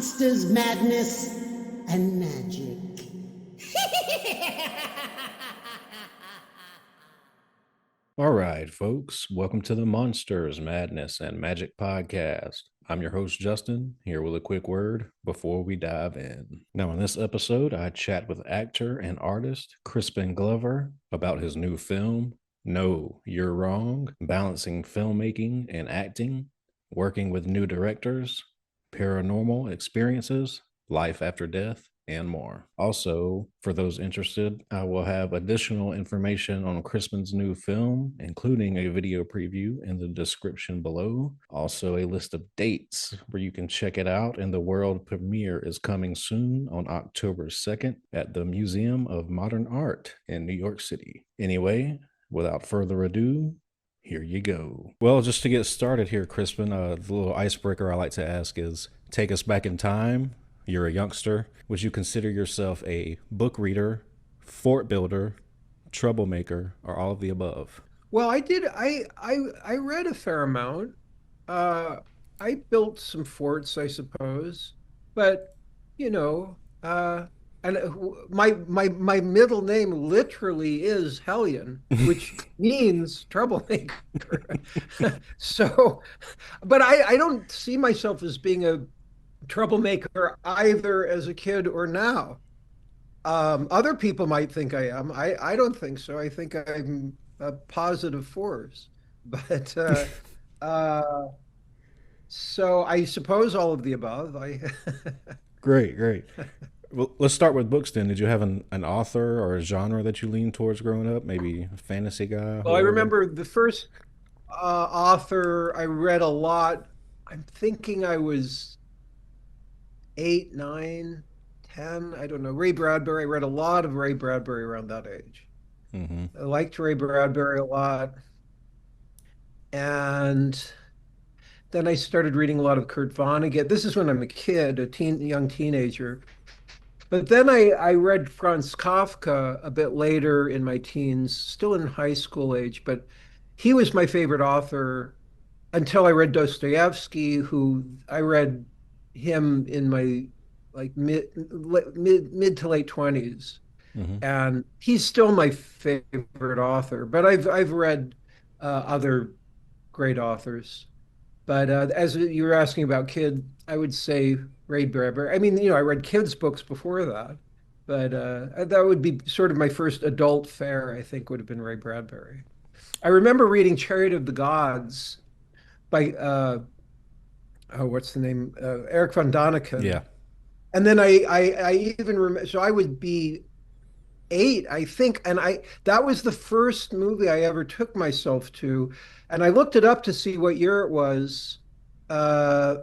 monsters, madness, and magic. All right, folks, welcome to the Monsters, Madness, and Magic podcast. I'm your host, Justin, here with a quick word before we dive in. Now, in this episode, I chat with actor and artist Crispin Glover about his new film, No, You're Wrong, balancing filmmaking and acting, working with new directors, paranormal experiences, life after death, and more. Also, for those interested, I will have additional information on Crispin's new film, including a video preview in the description below. Also, a list of dates where you can check it out, and the world premiere is coming soon on October 2nd at the Museum of Modern Art in New York City. Anyway, without further ado, here you go. Well, just to get started here, Crispin, the little icebreaker I like to ask is take us back in time. You're a youngster. Would you consider yourself a book reader, fort builder, troublemaker, or all of the above? Well, I did. I read a fair amount. I built some forts, I suppose, but you know, and my middle name literally is Hellion, which means troublemaker. So, but I don't see myself as being a troublemaker either as a kid or now. Other people might think I am. I don't think so. I think I'm a positive force. But uh, so I suppose all of the above. Great, great. Well, let's start with books then. Did you have an author or a genre that you leaned towards growing up? Maybe a fantasy guy, Well, I horror? remember the first author I read a lot. I'm thinking I was 8, 9, 10. I don't know. Ray Bradbury. I read a lot of Ray Bradbury around that age. Mm-hmm. I liked Ray Bradbury a lot. And then I started reading a lot of Kurt Vonnegut. This is when I'm a kid, young teenager. But then I read Franz Kafka a bit later in my teens, still in high school age, but he was my favorite author until I read Dostoevsky, who I read him in my like mid to late 20s. Mm-hmm. And he's still my favorite author, but I've read other great authors. But as you were asking about kid, I would say Ray Bradbury. I mean, I read kids' books before that, but that would be sort of my first adult fare, I think, would have been Ray Bradbury. I remember reading Chariot of the Gods by, oh, what's the name? Eric von Yeah. Daniken. And then I even remember, so I would be 8, I think, and that was the first movie I ever took myself to, and I looked it up to see what year it was. Uh,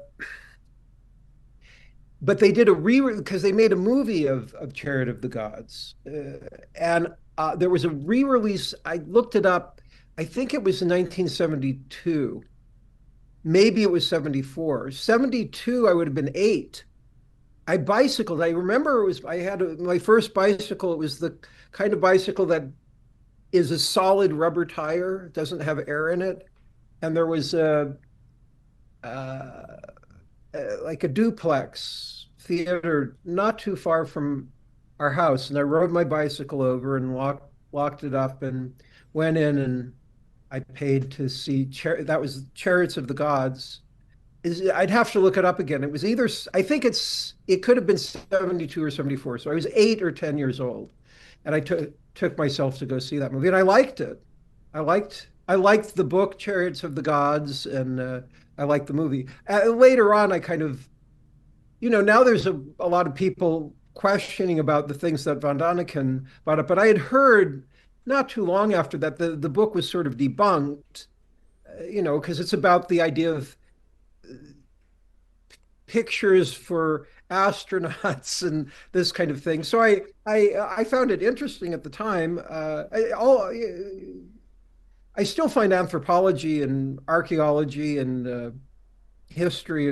but they did a because they made a movie of Chariot of the Gods, and there was a re-release. I looked it up. I think it was in 1972. Maybe it was 74. 72, I would have been 8. I bicycled. I remember I had my first bicycle. It was the kind of bicycle that is a solid rubber tire, doesn't have air in it. And there was uh, like a duplex theater not too far from our house. And I rode my bicycle over and locked it up and went in, and I paid to see, that was Chariots of the Gods. I'd have to look it up again. It was either, I think it could have been 72 or 74. So I was 8 or 10 years old, and I took myself to go see that movie, and I liked it. I liked the book Chariots of the Gods, and I liked the movie. Later on, I kind of, now there's a lot of people questioning about the things that Von Daniken brought up, but I had heard not too long after that the book was sort of debunked, because it's about the idea of pictures for astronauts and this kind of thing. So I found it interesting at the time. I still find anthropology and archaeology and history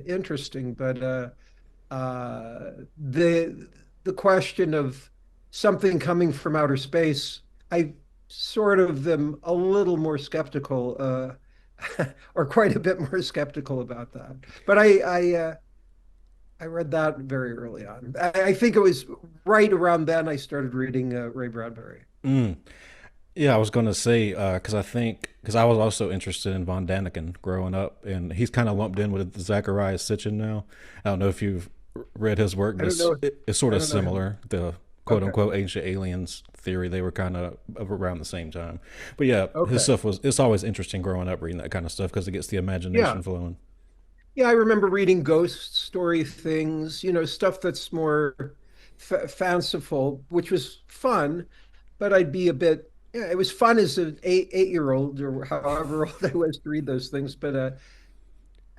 interesting, but the question of something coming from outer space, I sort of am a little more skeptical, or quite a bit more skeptical about that. But I read that very early on. I think it was right around then I started reading Ray Bradbury. Mm. Yeah, I was going to say because because I was also interested in Von Daniken growing up, and he's kind of lumped in with Zachariah Sitchin now. I don't know if you've read his work, I but don't know. it's sort I of don't know him. similar. The quote Okay. unquote ancient aliens theory, they were kind of around the same time. But yeah, his Okay. stuff was, it's always interesting growing up reading that kind of stuff because it gets the Yeah. imagination flowing. Yeah, I remember reading ghost story things, stuff that's more fanciful, which was fun, but I'd be a bit, yeah, it was fun as an 8-year old or however old I was to read those things, but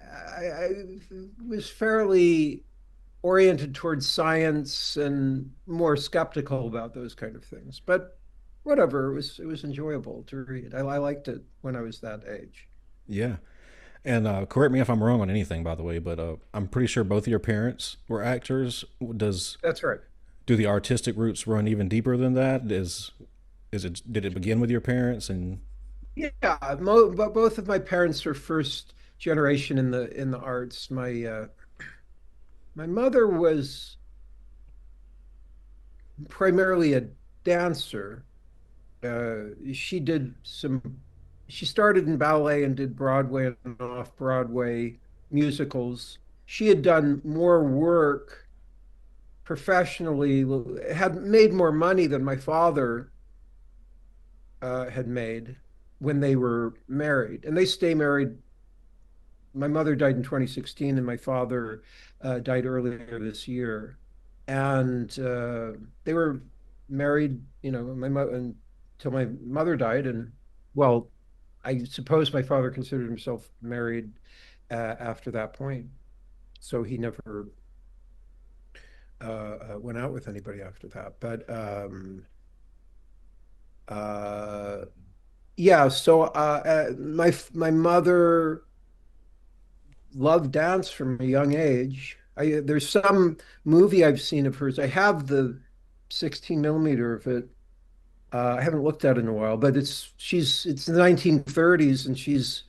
I was fairly oriented towards science and more skeptical about those kind of things. But whatever, it was enjoyable to read. I liked it when I was that age. Yeah. And correct me if I'm wrong on anything, by the way, but I'm pretty sure both of your parents were actors. Does That's right. do the artistic roots run even deeper than that? Is it did it begin with your parents and Yeah, but both of my parents are first generation in the arts. My mother was primarily a dancer. She did some. She started in ballet and did Broadway and off-Broadway musicals. She had done more work professionally, had made more money than my father had made when they were married, and they stay married. My mother died in 2016, and my father died earlier this year. And they were married, my mother until my mother died. And well, I suppose my father considered himself married after that point. So he never went out with anybody after that. But uh, yeah, so my mother loved dance from a young age. There's some movie I've seen of hers. I have the 16 millimeter of it. I haven't looked at it in a while, but it's the 1930s and she's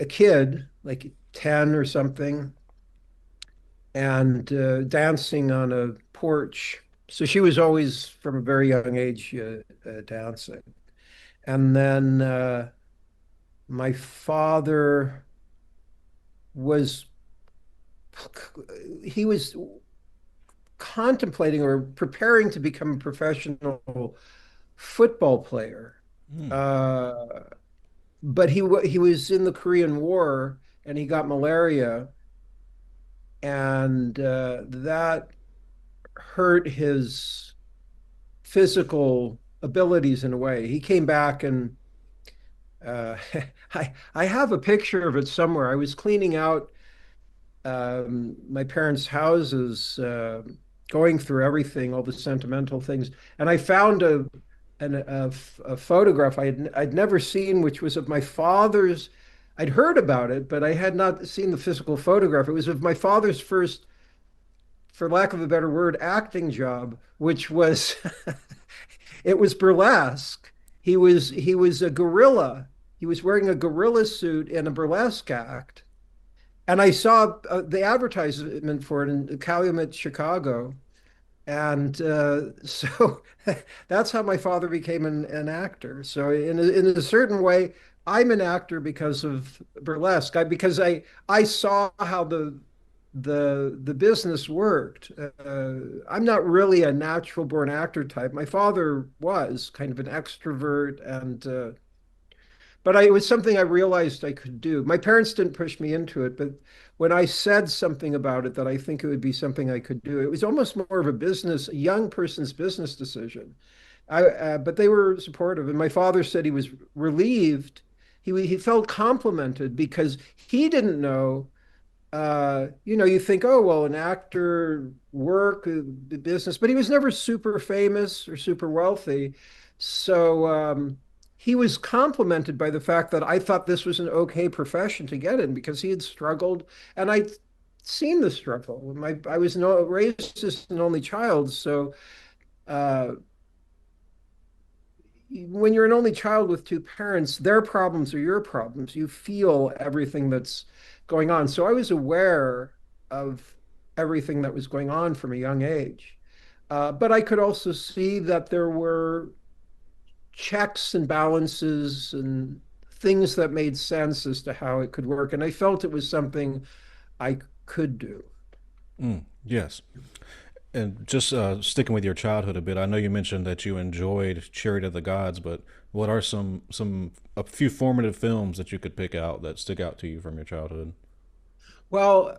a kid, like 10 or something, and dancing on a porch. So she was always from a very young age dancing. And then my father was he was contemplating or preparing to become a professional football player. hmm. Uh, but he was in the Korean War and he got malaria, and that hurt his physical abilities in a way. He came back and uh, I have a picture of it somewhere. I was cleaning out my parents' houses, going through everything, all the sentimental things, and I found a photograph I'd never seen, which was of my father's. I'd heard about it, but I had not seen the physical photograph. It was of my father's first, for lack of a better word, acting job, which was it was burlesque. He was a gorilla. He was wearing a gorilla suit in a burlesque act, and I saw the advertisement for it in Calumet, Chicago. And so that's how my father became an actor. So in a certain way, I'm an actor because of burlesque. Because I saw how the business worked. I'm not really a natural born actor type. My father was kind of an extrovert, and but it was something I realized I could do. My parents didn't push me into it, but when I said something about it that I think it would be something I could do, it was almost more of a young person's business decision. But they were supportive, and my father said he was relieved. He felt complimented because he didn't know. You think, oh, well, an actor, work, business, but he was never super famous or super wealthy. So he was complimented by the fact that I thought this was an okay profession to get in because he had struggled, and I'd seen the struggle. I was raised as an only child, so uh, when you're an only child with two parents, their problems are your problems. You feel everything that's going on. So I was aware of everything that was going on from a young age. But I could also see that there were checks and balances and things that made sense as to how it could work. And I felt it was something I could do. Yes. And just sticking with your childhood a bit, I know you mentioned that you enjoyed Chariot of the Gods, but what are a few formative films that you could pick out that stick out to you from your childhood? Well,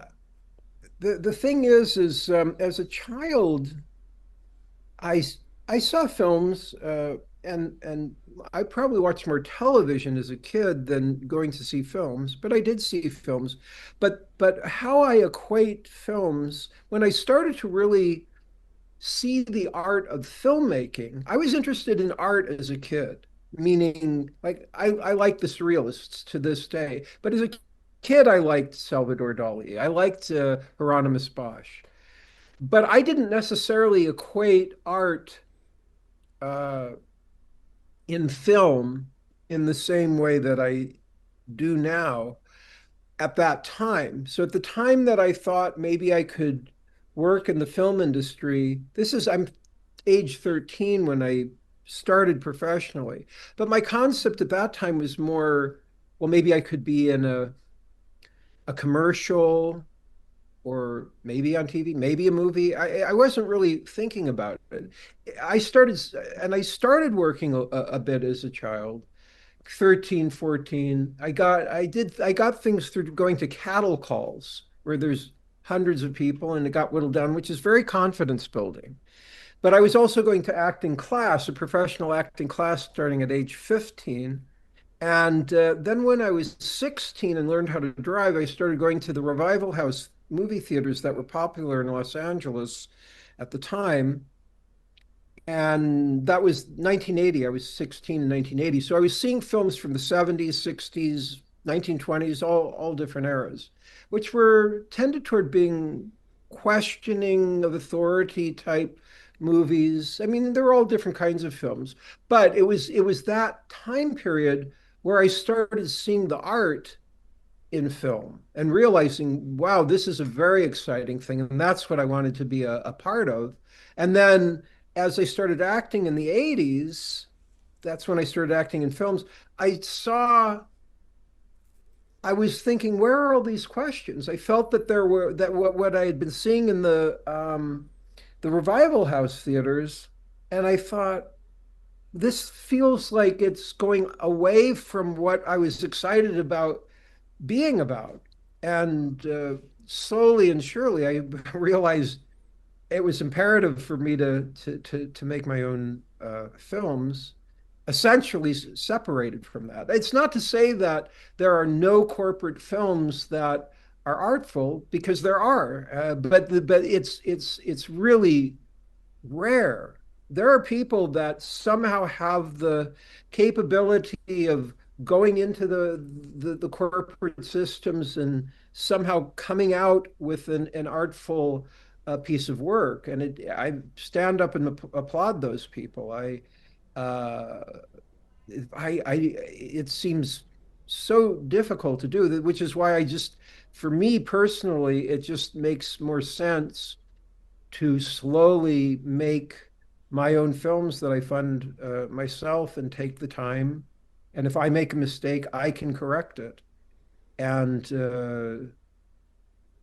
the thing is as a child, I I saw films, and I probably watched more television as a kid than going to see films, but I did see films. But how I equate films, when I started to really see the art of filmmaking, I was interested in art as a kid, meaning like I like the surrealists to this day. But as a kid, I liked Salvador Dali. I liked Hieronymus Bosch. But I didn't necessarily equate art uh, in film in the same way that I do now at that time. So at the time that I thought maybe I could work in the film industry, I'm age 13 when I started professionally. But my concept at that time was more, well, maybe I could be in a commercial or maybe on TV, maybe a movie. I wasn't really thinking about it. I started, I started working a bit as a child, 13, 14. I got things through going to cattle calls where there's hundreds of people and it got whittled down, which is very confidence building. But I was also going to acting class, a professional acting class starting at age 15. And then when I was 16 and learned how to drive, I started going to the Revival House movie theaters that were popular in Los Angeles at the time. And that was 1980. I was 16 in 1980. So I was seeing films from the 70s, 60s, 1920s, all different eras, which were tended toward being questioning of authority type movies. I mean, they're all different kinds of films, but it was that time period where I started seeing the art in film and realizing, wow, this is a very exciting thing. And that's what I wanted to be a part of. And then as I started acting in the 80s, that's when I started acting in films. I saw, I was thinking, where are all these questions? I felt that there were, that what I had been seeing in the Revival House theaters, and I thought, this feels like it's going away from what I was excited about being about. And slowly and surely, I realized it was imperative for me to make my own films, essentially separated from that. It's not to say that there are no corporate films that are artful, because there are, but it's really rare. There are people that somehow have the capability of going into the corporate systems and somehow coming out with an artful piece of work. And I stand up and applaud those people. Uh, it seems so difficult to do, which is why for me personally, it just makes more sense to slowly make my own films that I fund myself and take the time. And if I make a mistake, I can correct it. And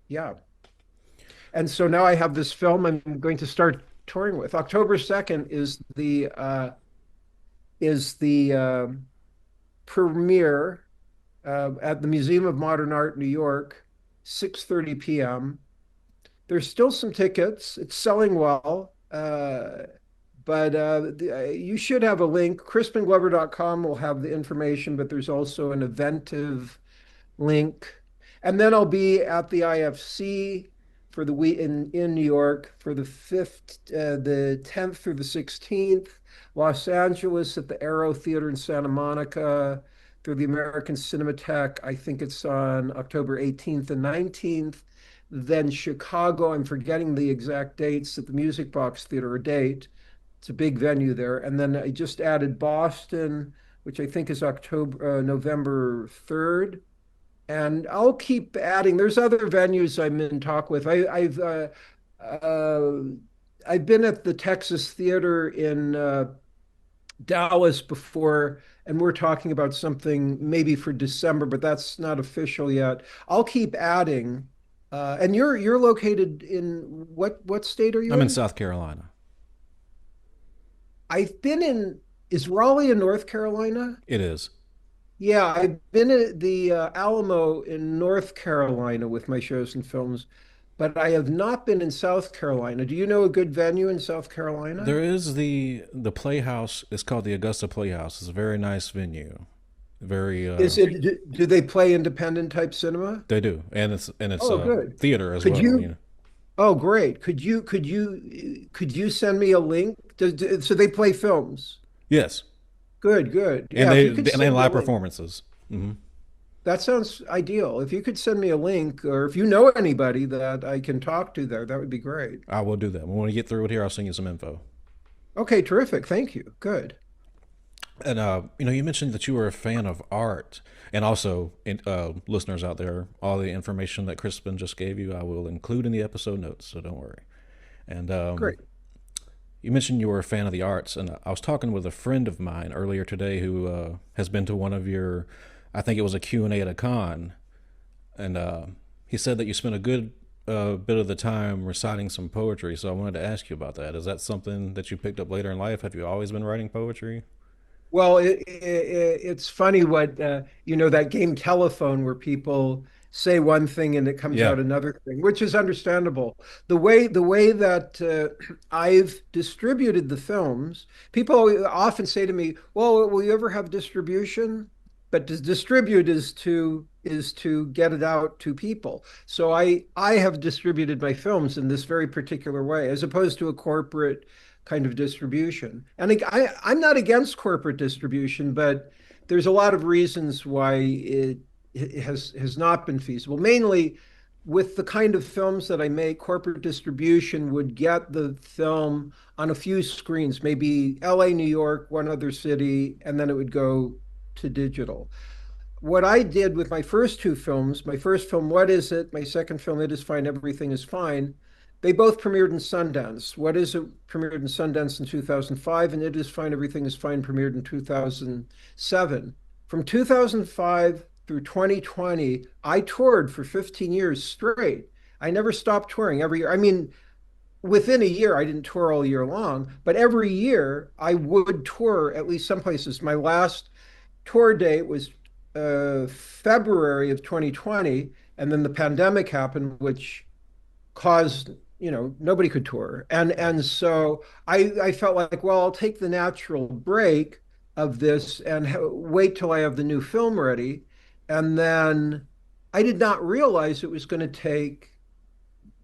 yeah. And so now I have this film I'm going to start touring with. October 2nd is the premiere at the Museum of Modern Art, New York, 6:30 p.m. There's still some tickets. It's selling well. But you should have a link. CrispinGlover.com will have the information, but there's also an Eventive link. And then I'll be at the IFC for the week in New York for the 10th through the 16th, Los Angeles at the Aero Theater in Santa Monica, through the American Cinematheque. I think it's on October 18th and 19th. Then Chicago, I'm forgetting the exact dates, at the Music Box Theater, or date. It's a big venue there. And then I just added Boston, which I think is November 3rd. and I'll keep adding. There's other venues I'm in talk with. Uh, I've been at the Texas Theater in Dallas before, and we're talking about something maybe for December, but that's not official yet. I'll keep adding. And you're located in what state are you I'm in in? South Carolina. I've been in, is Raleigh in North Carolina? It is. Yeah, I've been at the Alamo in North Carolina with my shows and films, but I have not been in South Carolina. Do you know a good venue in South Carolina? There is the Playhouse. It's called the Augusta Playhouse. It's a very nice venue. Very Is it, do they play independent type cinema? they do, and it's Oh, good. theater as Could well. You you, know. oh, great. Could you send me a link? So they play films. Yes, Good, good. and Yeah, if you could they send me a live link. performances. Hmm. That sounds ideal. If you could send me a link, or if you know anybody that I can talk to there, that would be great. I will do that. When we get through it here, I'll send you some info. Okay, terrific. Thank you. Good. And you mentioned that you were a fan of art, and also, listeners out there, all the information that Crispin just gave you, I will include in the episode notes. So don't worry. And Great. you mentioned you were a fan of the arts, and I was talking with a friend of mine earlier today who has been to one of your, I think it was a Q&A at a con, and he said that you spent a good bit of the time reciting some poetry. So I wanted to ask you about that. Is that something that you picked up later in life? Have you always been writing poetry? Well, it's funny what that game telephone where people say one thing and it comes Yeah. out another thing, which is understandable. The way that I've distributed the films, people often say to me, "Well, will you ever have distribution?" But to distribute is to get it out to people. So I have distributed my films in this very particular way, as opposed to a corporate kind of distribution. And I'm not against corporate distribution, but there's a lot of reasons why it has not been feasible. Mainly with the kind of films that I make, corporate distribution would get the film on a few screens, maybe LA, New York, one other city, and then it would go to digital. What I did with my first two films, my first film, What Is It? My second film, It Is Fine, Everything Is Fine, they both premiered in Sundance. What Is It premiered in Sundance in 2005, and It Is Fine, Everything Is Fine premiered in 2007. From 2005 through 2020, I toured for 15 years straight. I never stopped touring every year. I mean, within a year, I didn't tour all year long, but every year I would tour at least some places. My last tour date was February of 2020, and then the pandemic happened, which caused nobody could tour, and so I felt like, well, I'll take the natural break of this and wait till I have the new film ready, and then I did not realize it was going to take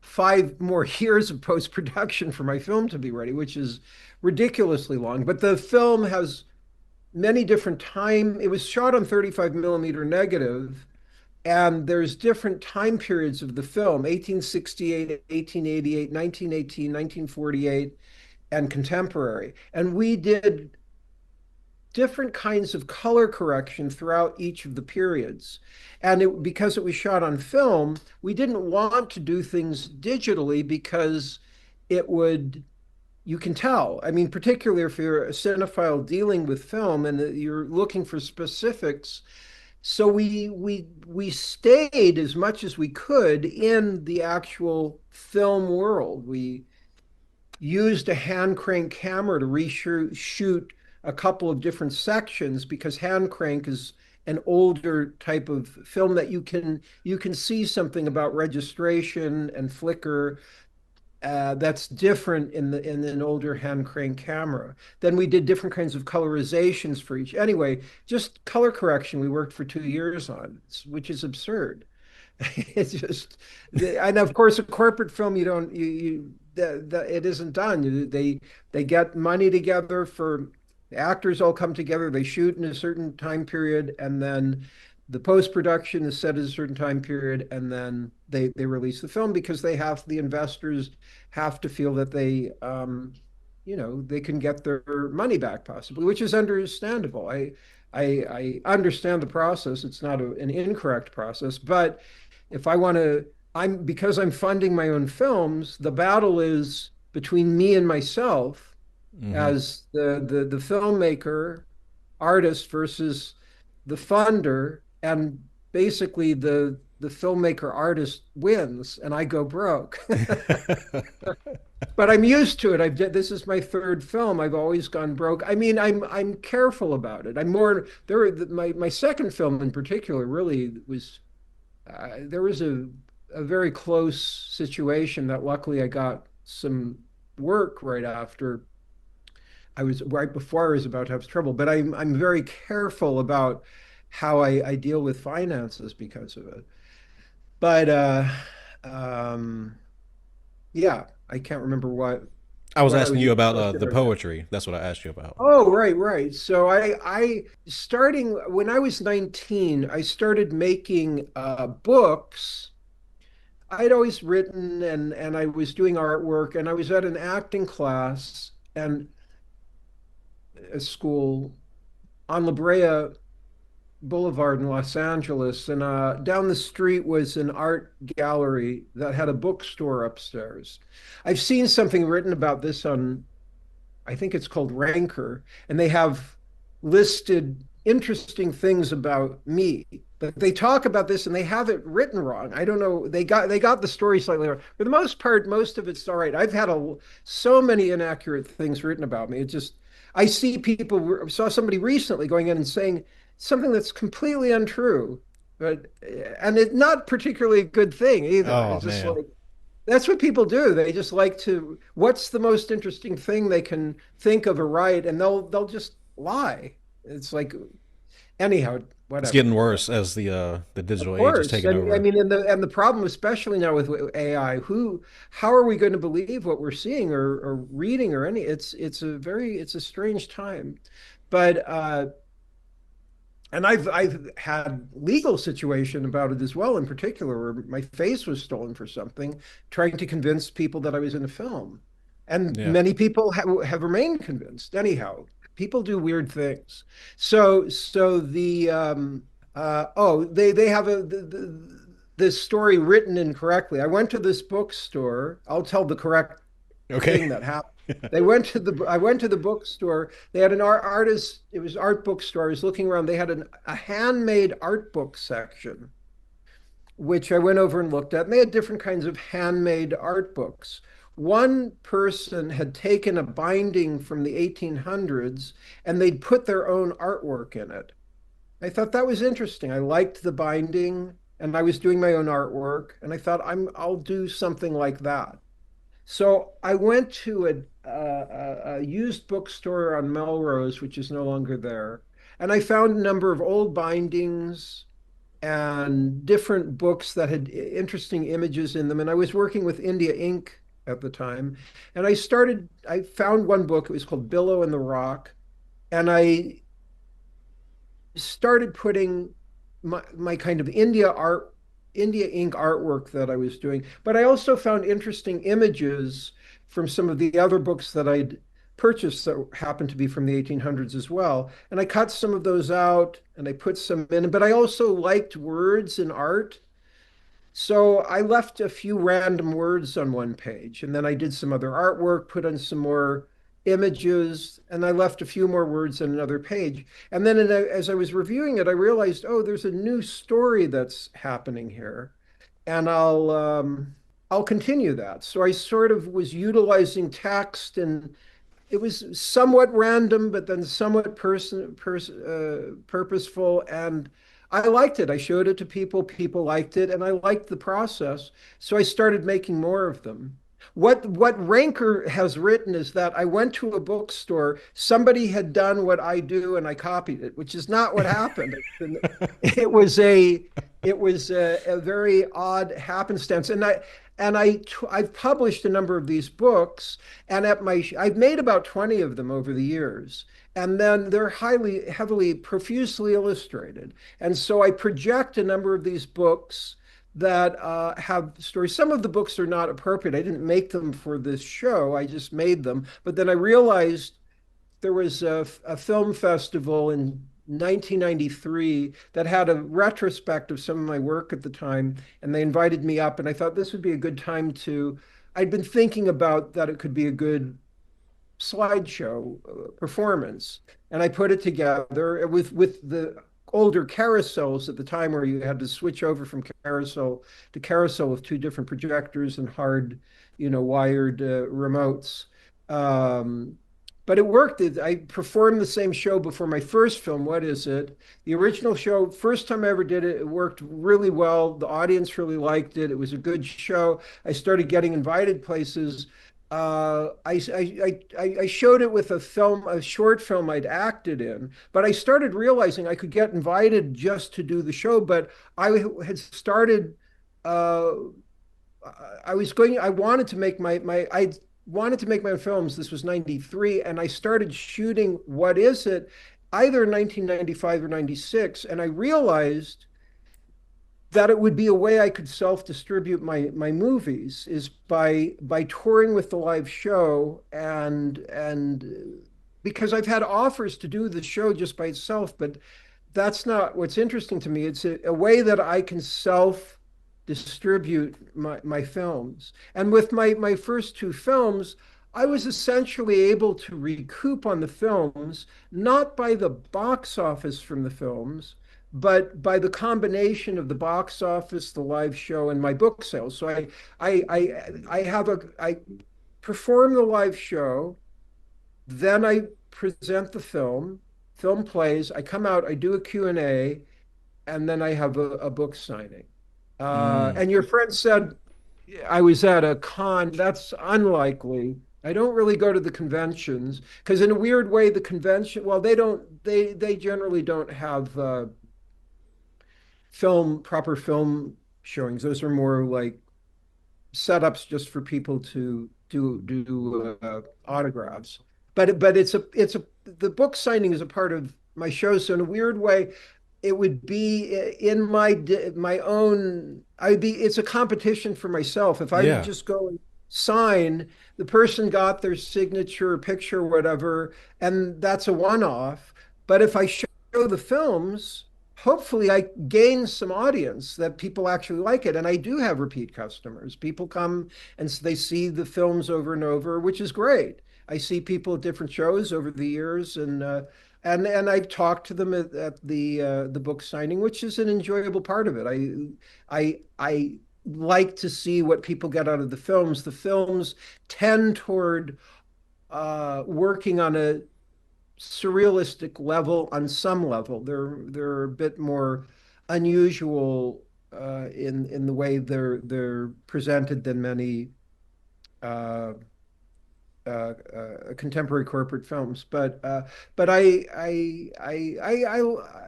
5 more years of post-production for my film to be ready, which is ridiculously long. But the film has many different time. It was shot on 35 millimeter negative, and there's different time periods of the film: 1868, 1888, 1918, 1948, and contemporary. And we did different kinds of color correction throughout each of the periods. And because it was shot on film, we didn't want to do things digitally because it would, you can tell. I mean, particularly if you're a cinephile dealing with film and you're looking for specifics. So we stayed as much as we could in the actual film world. We used a hand crank camera to reshoot a couple of different sections, because hand crank is an older type of film that you can see something about registration and flicker that's different in an older hand crank camera. Then we did different kinds of colorizations for each. Anyway, just color correction we worked for 2 years on, which is absurd. It's just, and of course, a corporate film, you don't, it isn't done. They get money together for, the actors all come together, they shoot in a certain time period, and then the post-production is set at a certain time period, and then they release the film, because the investors have to feel that they can get their money back possibly, which is understandable. I understand the process. It's not an incorrect process, but if I want to, because I'm funding my own films, the battle is between me and myself Hmm. as the filmmaker, artist versus the funder, and basically the filmmaker artist wins, and I go broke. But I'm used to it. This is my third film. I've always gone broke. I mean, I'm careful about it. I'm more there. My second film in particular really was there was a very close situation that luckily I got some work right after. I was right before I was about to have trouble, but I'm very careful about how I deal with finances because of it. But um, yeah, I can't remember I was what I asking was you your about question the or that. poetry. That's what I asked you about. Oh, right, right. So I starting when I was 19, I started making books. I'd always written and I was doing artwork and I was at an acting class and a school on La Brea Boulevard in Los Angeles, and down the street was an art gallery that had a bookstore upstairs. I've seen something written about this on, I think it's called Ranker, and they have listed interesting things about me. But they talk about this and they have it written wrong. I don't know. They got the story slightly wrong. For the most part, most of it's all right. I've had so many inaccurate things written about me. It just I see people saw somebody recently going in and saying something that's completely untrue, but and it's not particularly a good thing either. Oh It's just man, like that's what people do. They just like to, what's the most interesting thing they can think of or write, and they'll just lie. It's like anyhow, it's whatever. getting worse as the Of digital age is course. taking And I over. mean, and the problem, especially now with AI, how are we going to believe what we're seeing or reading or any? It's a strange time, but and I've had legal situation about it as well, in particular, where my face was stolen for something, trying to convince people that I was in a film. And Yeah. many people have remained convinced. Anyhow, people do weird things. So they have this story written incorrectly. I went to this bookstore. I'll tell the correct Okay. thing that happened. I went to the bookstore. They had an artist, it was art bookstore. I was looking around. They had a handmade art book section, which I went over and looked at. And they had different kinds of handmade art books. One person had taken a binding from the 1800s and they'd put their own artwork in it. I thought that was interesting. I liked the binding and I was doing my own artwork. And I thought I'll do something like that. So I went to a used bookstore on Melrose, which is no longer there, and I found a number of old bindings and different books that had interesting images in them. And I was working with India Ink at the time, and I found one book. It was called Billow and the Rock, and I started putting my kind of India ink artwork that I was doing. But I also found interesting images from some of the other books that I'd purchased that happened to be from the 1800s as well. And I cut some of those out and I put some in. But I also liked words in art. So I left a few random words on one page, and then I did some other artwork, put on some more images, and I left a few more words on another page. And then as I was reviewing it, I realized, oh, there's a new story that's happening here, and I'll continue that. So I sort of was utilizing text and it was somewhat random, but then somewhat purposeful. And I liked it. I showed it to people. People liked it, and I liked the process. So I started making more of them. What Ranker has written is that I went to a bookstore, somebody had done what I do, and I copied it, which is not what happened. It was a very odd happenstance, I've published a number of these books, and I've made about 20 of them over the years, and then they're heavily, profusely illustrated, and so I project a number of these books that have stories. Some of the books are not appropriate. I didn't make them for this show. I just made them, but then I realized there was a film festival in 1993 that had a retrospect of some of my work at the time, and they invited me up, and I thought this would be a good time to. I'd been thinking about that it could be a good slideshow performance, and I put it together with the older carousels at the time where you had to switch over from carousel to carousel with two different projectors and hard, wired remotes. Um, but it worked. I performed the same show before my first film. What is it? The original show, first time I ever did it, it worked really well. The audience really liked it. It was a good show. I started getting invited places. I showed it with a short film I'd acted in, but I started realizing I could get invited just to do the show. But had started, uh, I wanted to make I wanted to make my own films. This was 93, and I started shooting What Is It, either 1995 or 96, and I realized that it would be a way I could self-distribute my movies is by touring with the live show and because I've had offers to do the show just by itself, but that's not what's interesting to me. It's a way that I can self-distribute my films. And with my first two films, I was essentially able to recoup on the films, not by the box office from the films, but by the combination of the box office, the live show, and my book sales. So I perform the live show, then I present the film, film plays, I come out, I do a Q&A, and then I have a book signing. Mm. And your friend said I was at a con. That's unlikely. I don't really go to the conventions because in a weird way, the convention, well, they generally don't have proper film showings. Those are more like setups just for people to do autographs. But it's a the book signing is a part of my show. So in a weird way, it would be in my own. I'd be. It's a competition for myself. If I would Yeah. just go and sign, the person got their signature, picture, whatever, and that's a one-off. But if I show the films, hopefully I gain some audience that people actually like it. And I do have repeat customers. People come and they see the films over and over, which is great. I see people at different shows over the years, and I've talked to them at the book signing, which is an enjoyable part of it. I like to see what people get out of the films. The films tend toward working on a surrealistic level on some level. They're a bit more unusual in the way they're presented than many uh, contemporary corporate films. But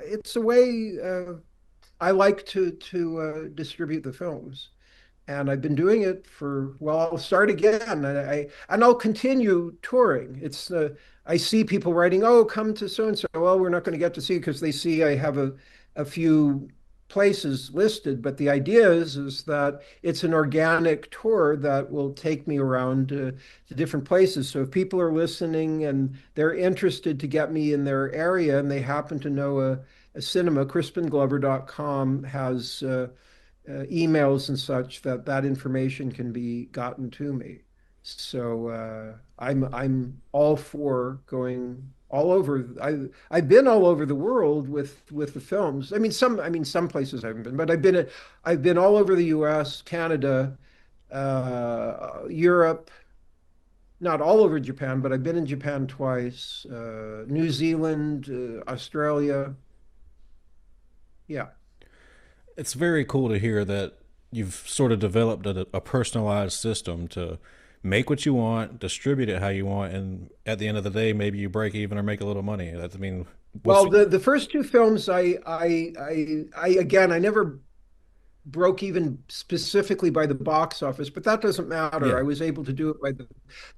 it's a way I like to distribute the films. And I've been doing it for, well, I'll start again, and I'll continue touring. I see people writing, "Oh, come to so and so." Well, we're not going to get to see because they see I have a few places listed, but the idea is that it's an organic tour that will take me around to different places. So if people are listening and they're interested to get me in their area and they happen to know a cinema, crispinglover.com has emails and such that information can be gotten to me. So I'm all for going all over. I've been all over the world with the films. Some places I haven't been, but I've been all over the U.S., Canada, Europe. Not all over Japan, but I've been in Japan twice. New Zealand, Australia. Yeah. It's very cool to hear that you've sort of developed a personalized system to make what you want, distribute it how you want, and at the end of the day, maybe you break even or make a little money. That's, I mean, what's Well, the first two films, I again, I never broke even specifically by the box office, but that doesn't matter. yeah. I was able to do it by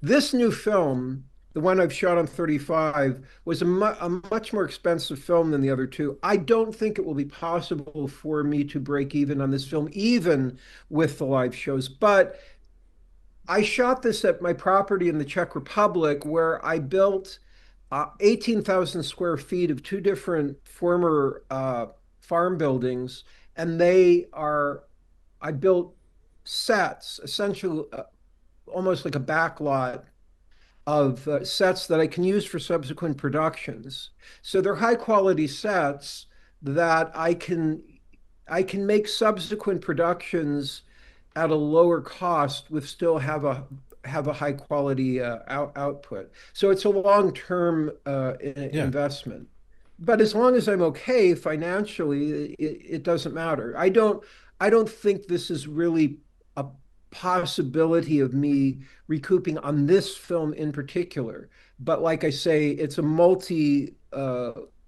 this new film, the one I've shot on 35, was a much more expensive film than the other two. I don't think it will be possible for me to break even on this film, even with the live shows. But I shot this at my property in the Czech Republic, where I built 18,000 square feet of two different former farm buildings, and they are, I built sets, essentially almost like a backlot of sets that I can use for subsequent productions. So they're high quality sets that I can make subsequent productions at a lower cost with still have a high quality output. So it's a long-term Yeah. investment. But as long as I'm okay financially, it doesn't matter. I don't think this is really a possibility of me recouping on this film in particular. But like I say, it's a multi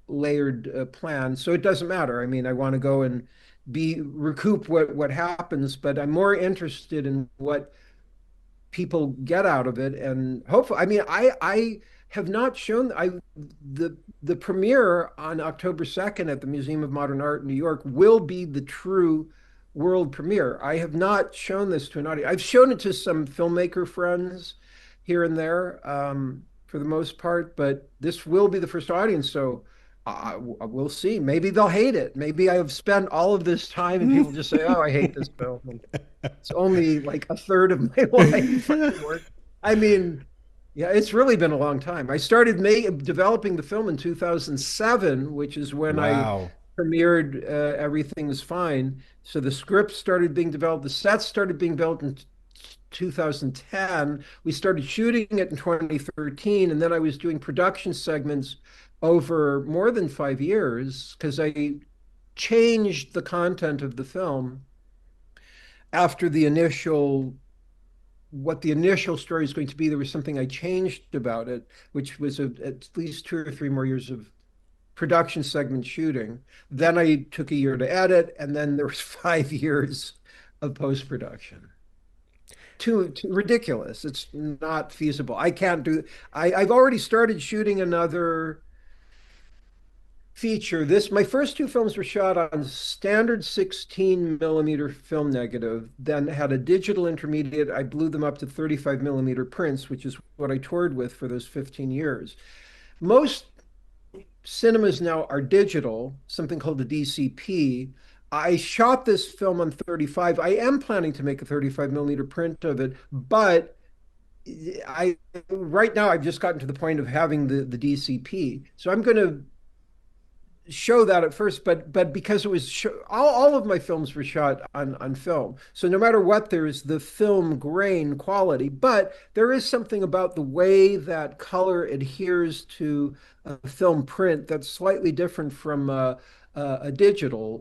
layered plan, so it doesn't matter. I mean, I want to go and be recoup what happens, but I'm more interested in what people get out of it. And hopefully, I mean, I have not shown the premiere on October 2nd at the Museum of Modern Art in New York will be the true world premiere. I have not shown this to an audience. I've shown it to some filmmaker friends here and there, for the most part, but this will be the first audience. So we'll see. Maybe they'll hate it. Maybe I have spent all of this time and people just say, "Oh, I hate this film." And it's only like a third of my life. I mean, yeah, it's really been a long time. I started developing the film in 2007, which is when I Wow. premiered Everything's Fine. So the script started being developed, the sets started being built in 2010. We started shooting it in 2013, and then I was doing production segments over more than 5 years because I changed the content of the film after what the initial story is going to be. There was something I changed about it, which was at least 2 or 3 more years of production segment shooting. Then I took a year to edit, and then there was 5 years of post production. Too ridiculous. It's not feasible. I can't do. I've already started shooting another feature. My first two films were shot on standard 16 millimeter film negative, then had a digital intermediate. I blew them up to 35 millimeter prints, which is what I toured with for those 15 years. Most cinemas now are digital, something called the DCP. I shot this film on 35. I am planning to make a 35 millimeter print of it, but I right now I've just gotten to the point of having the DCP. So I'm going to show that at first, but because it was all of my films were shot on film, so no matter what, there's the film grain quality, but there is something about the way that color adheres to a film print that's slightly different from a digital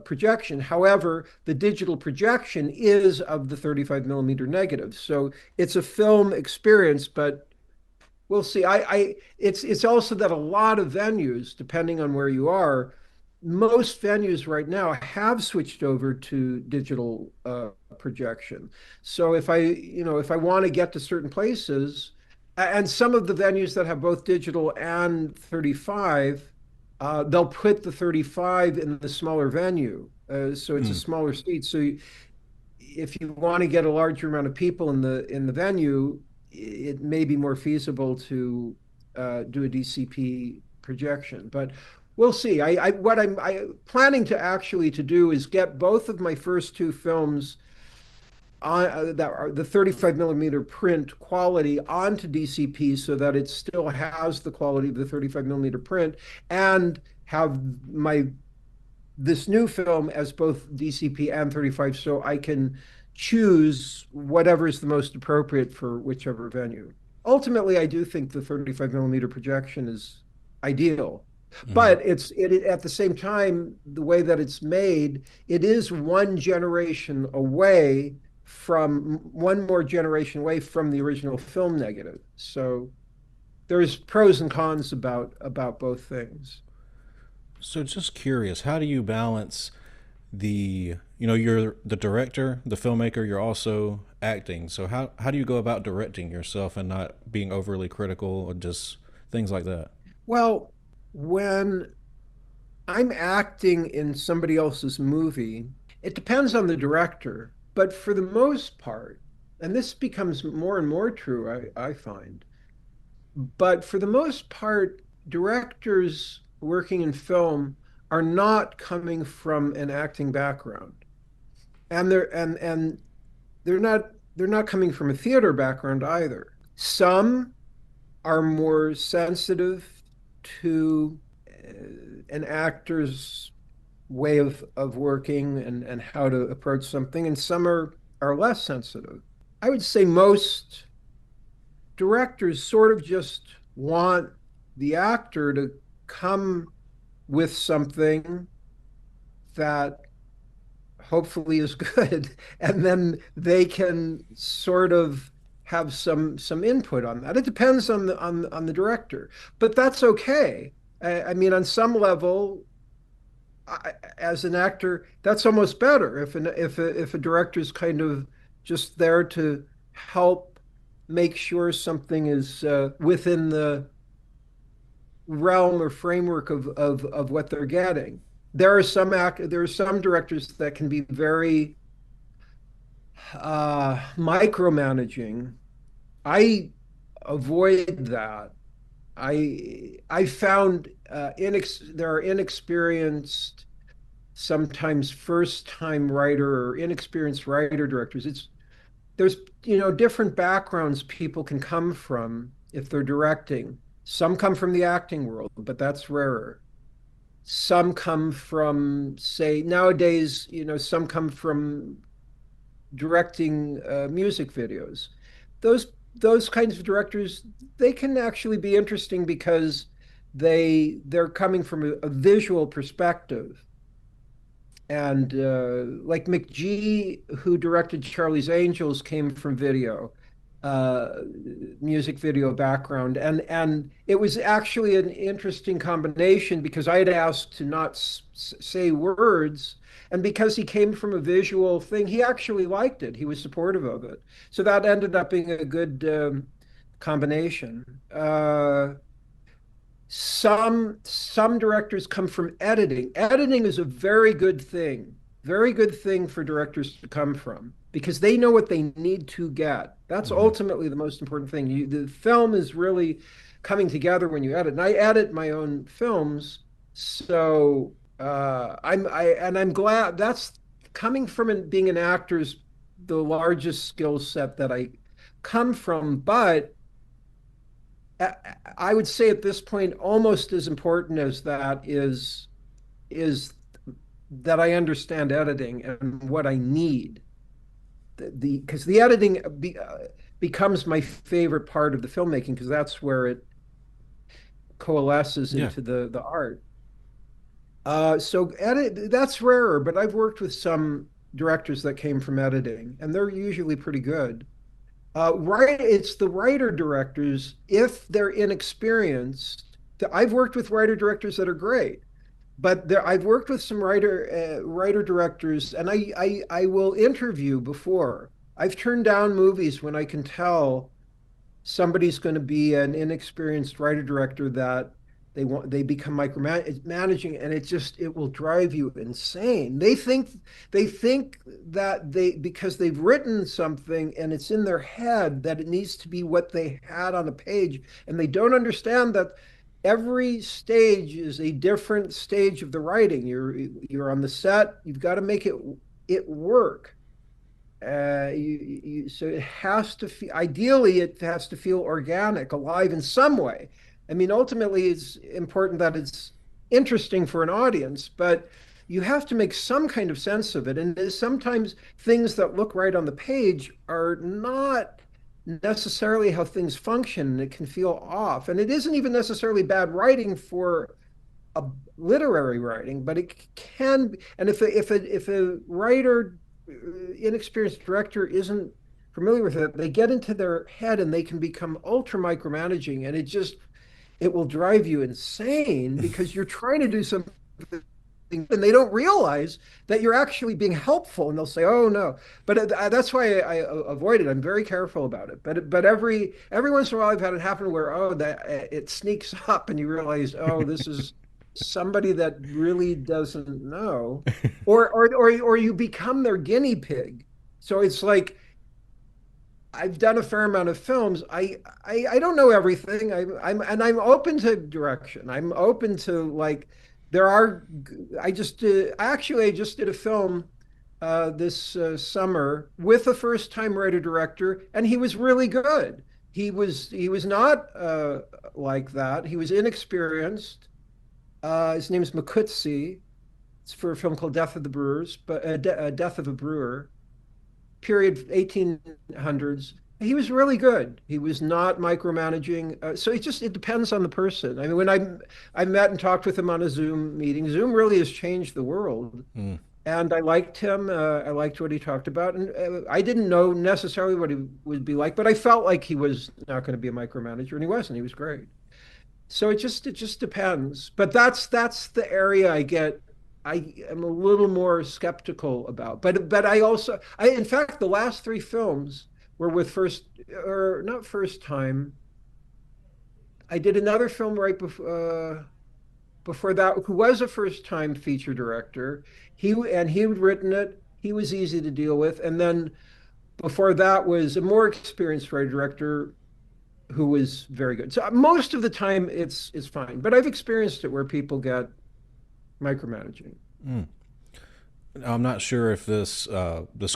projection. However, the digital projection is of the 35 millimeter negative, so it's a film experience, but we'll see. It's also that a lot of venues, depending on where you are, most venues right now have switched over to digital projection. So if I want to get to certain places, and some of the venues that have both digital and 35, they'll put the 35 in the smaller venue. So it's a Mm. smaller seat. So if you want to get a larger amount of people in the venue, it may be more feasible to do a DCP projection. But we'll see. What I'm planning to do is get both of my first two films on that are the 35 millimeter print quality onto DCP so that it still has the quality of the 35 millimeter print, and have this new film as both DCP and 35, so I can choose whatever is the most appropriate for whichever venue. Ultimately, I do think the 35 millimeter projection is ideal, Mhm. but at the same time, the way that it's made, it is one more generation away from the original film negative. So there's pros and cons about both things. So just curious, how do you balance you're the director, the filmmaker, you're also acting. So how do you go about directing yourself and not being overly critical or just things like that? Well, when I'm acting in somebody else's movie, it depends on the director, but for the most part, and this becomes more and more true, I find, But for the most part, directors working in film are not coming from an acting background. And they're not coming from a theater background either. Some are more sensitive to an actor's way of working and how to approach something, and some are less sensitive. I would say most directors sort of just want the actor to come with something that hopefully is good, and then they can sort of have some input on that. It depends on the director, but that's okay. I mean, on some level, as an actor, that's almost better if a director's kind of just there to help make sure something is within the realm or framework of what they're getting. There are some directors that can be very micromanaging. I avoid that. I found there are inexperienced, sometimes first time writer or inexperienced writer directors. There's different backgrounds people can come from if they're directing. Some come from the acting world, but that's rarer. Some come from, say, nowadays, some come from directing music videos. Those kinds of directors, they can actually be interesting because they're coming from a visual perspective. And like McGee, who directed Charlie's Angels, came from uh, music video background, and it was actually an interesting combination because I had asked to not say words, and because he came from a visual thing, he actually liked it. He was supportive of it, so that ended up being a good combination. Some directors come from editing. Editing is a very good thing for directors to come from because they know what they need to get. That's Mhm. ultimately the most important thing. The film is really coming together when you edit. And I edit my own films, so I'm glad that's coming from being an actor's the largest skill set that I come from, but I would say at this point, almost as important as that is that I understand editing and what I need. Because the editing becomes my favorite part of the filmmaking because that's where it coalesces Yeah. into the art. So edit that's rarer, but I've worked with some directors that came from editing, and they're usually pretty good. It's the writer directors, if they're inexperienced. I've worked with writer directors that are great, but I've worked with some writer directors, and I will interview before. I've turned down movies when I can tell somebody's going to be an inexperienced writer director that they become micromanaging, and it will drive you insane. They think that because they've written something and it's in their head that it needs to be what they had on the page, and they don't understand that every stage is a different stage of the writing. You're on the set, you've got to make it work. So it has to feel, ideally, it has to feel organic, alive in some way. I mean, ultimately, it's important that it's interesting for an audience, but you have to make some kind of sense of it. And sometimes things that look right on the page are not necessarily how things function, and it can feel off. And it isn't even necessarily bad writing for a literary writing, but it can. And if a writer, inexperienced director, isn't familiar with it, they get into their head and they can become ultra micromanaging, and it will drive you insane because you're trying to do something and they don't realize that you're actually being helpful, and they'll say, "Oh no." But that's why I avoid it. I'm very careful about it. But every once in a while, I've had it happen where that it sneaks up, and you realize, oh, this is somebody that really doesn't know, or you become their guinea pig. So it's like I've done a fair amount of films. I don't know everything. I'm open to direction. I'm open to like there are. I just did a film this summer with a first time writer director, and he was really good. He was not like that. He was inexperienced. His name is Makutsi. It's for a film called Death of the Brewers, but Death of a Brewer, period 1800s. He was really good. He was not micromanaging. So it depends on the person. I mean, when I met and talked with him on a Zoom meeting, Zoom really has changed the world. Mm. And I liked him. I liked what he talked about, and I didn't know necessarily what he would be like, but I felt like he was not going to be a micromanager, and he wasn't. He was great. So it just depends. But that's the area I am a little more skeptical about. But I in fact the last three films were with first or not first time. I did another film right before that who was a first time feature director. He had written it. He was easy to deal with. And then before that was a more experienced writer director who was very good. So most of the time it's fine. But I've experienced it where people get micromanaging. Mm. I'm not sure if this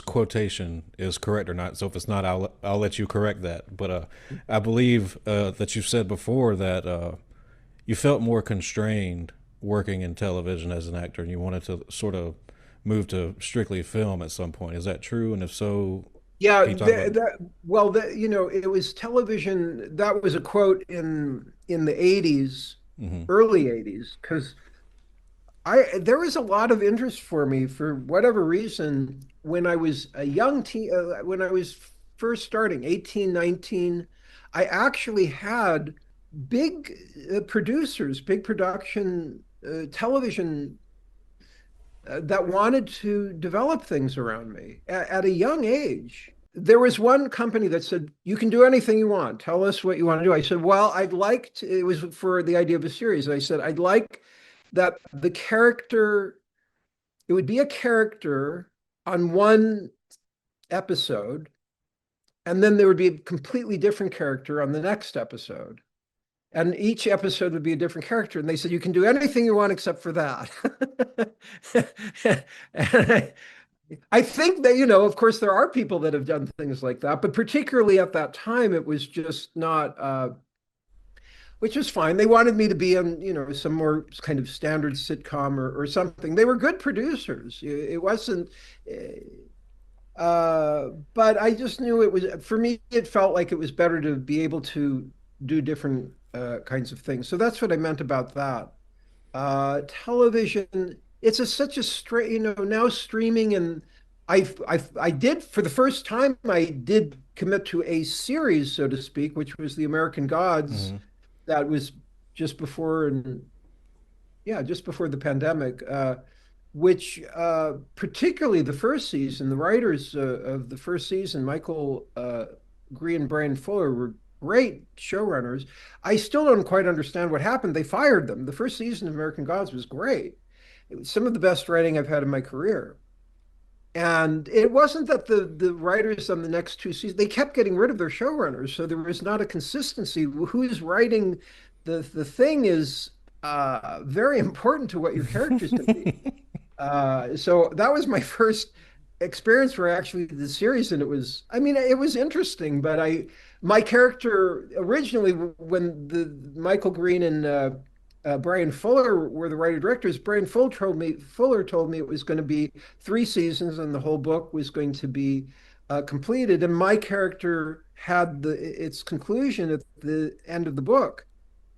quotation is correct or not. So if it's not, I'll let you correct that. But I believe that you've said before that you felt more constrained working in television as an actor, and you wanted to sort of move to strictly film at some point. Is that true? And if so, Yeah, can you talk about? it was television. That was a quote in the 80s, Hmm. early 80s, because I there was a lot of interest for me for whatever reason when I was a young teen, when I was first starting, 18, 19. I actually had big producers, big production television that wanted to develop things around me at a young age. There was one company that said, "You can do anything you want. Tell us what you want to do." I said, "Well, I'd like to," it was for the idea of a series. I said, "I'd like that the character, it would be a character on one episode, and then there would be a completely different character on the next episode. And each episode would be a different character." And they said, "You can do anything you want except for that." And I think that, of course, there are people that have done things like that, but particularly at that time, it was just not, which was fine. They wanted me to be on, some more kind of standard sitcom or something. They were good producers. It wasn't, but I just knew it was, for me, it felt like it was better to be able to do different kinds of things. So that's what I meant about that. Television, such a straight, now streaming, and I did for the first time, I did commit to a series, so to speak, which was The American Gods. Hmm. That was just before, and yeah, just before the pandemic, which particularly the first season, the writers of the first season, Michael Green and Brian Fuller, were great showrunners. I still don't quite understand what happened. They fired them. The first season of American Gods was great. It was some of the best writing I've had in my career. And it wasn't that the writers on the next two seasons, they kept getting rid of their showrunners. So there was not a consistency. Who's writing the thing is very important to what your characters can be. So that was my first experience where I actually did the series, and it was interesting, but my character originally, when the Michael Green and Brian Fuller were the writer directors, Fuller told me it was going to be three seasons and the whole book was going to be completed, and my character had its conclusion at the end of the book.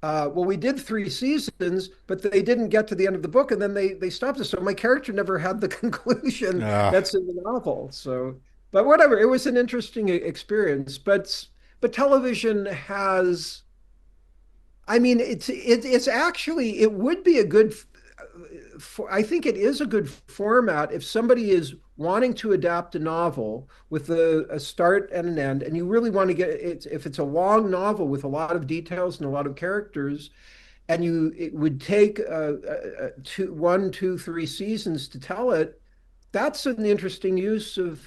Well, we did three seasons, but they didn't get to the end of the book, and then they stopped us. So my character never had the conclusion Ah. that's in the novel. So, but whatever, it was an interesting experience. But television has, it's actually, it would be a good, I think it is a good format if somebody is wanting to adapt a novel with a start and an end, and you really want to get it, if it's a long novel with a lot of details and a lot of characters, and it would take 1, 2, 3 seasons to tell it. that's an interesting use of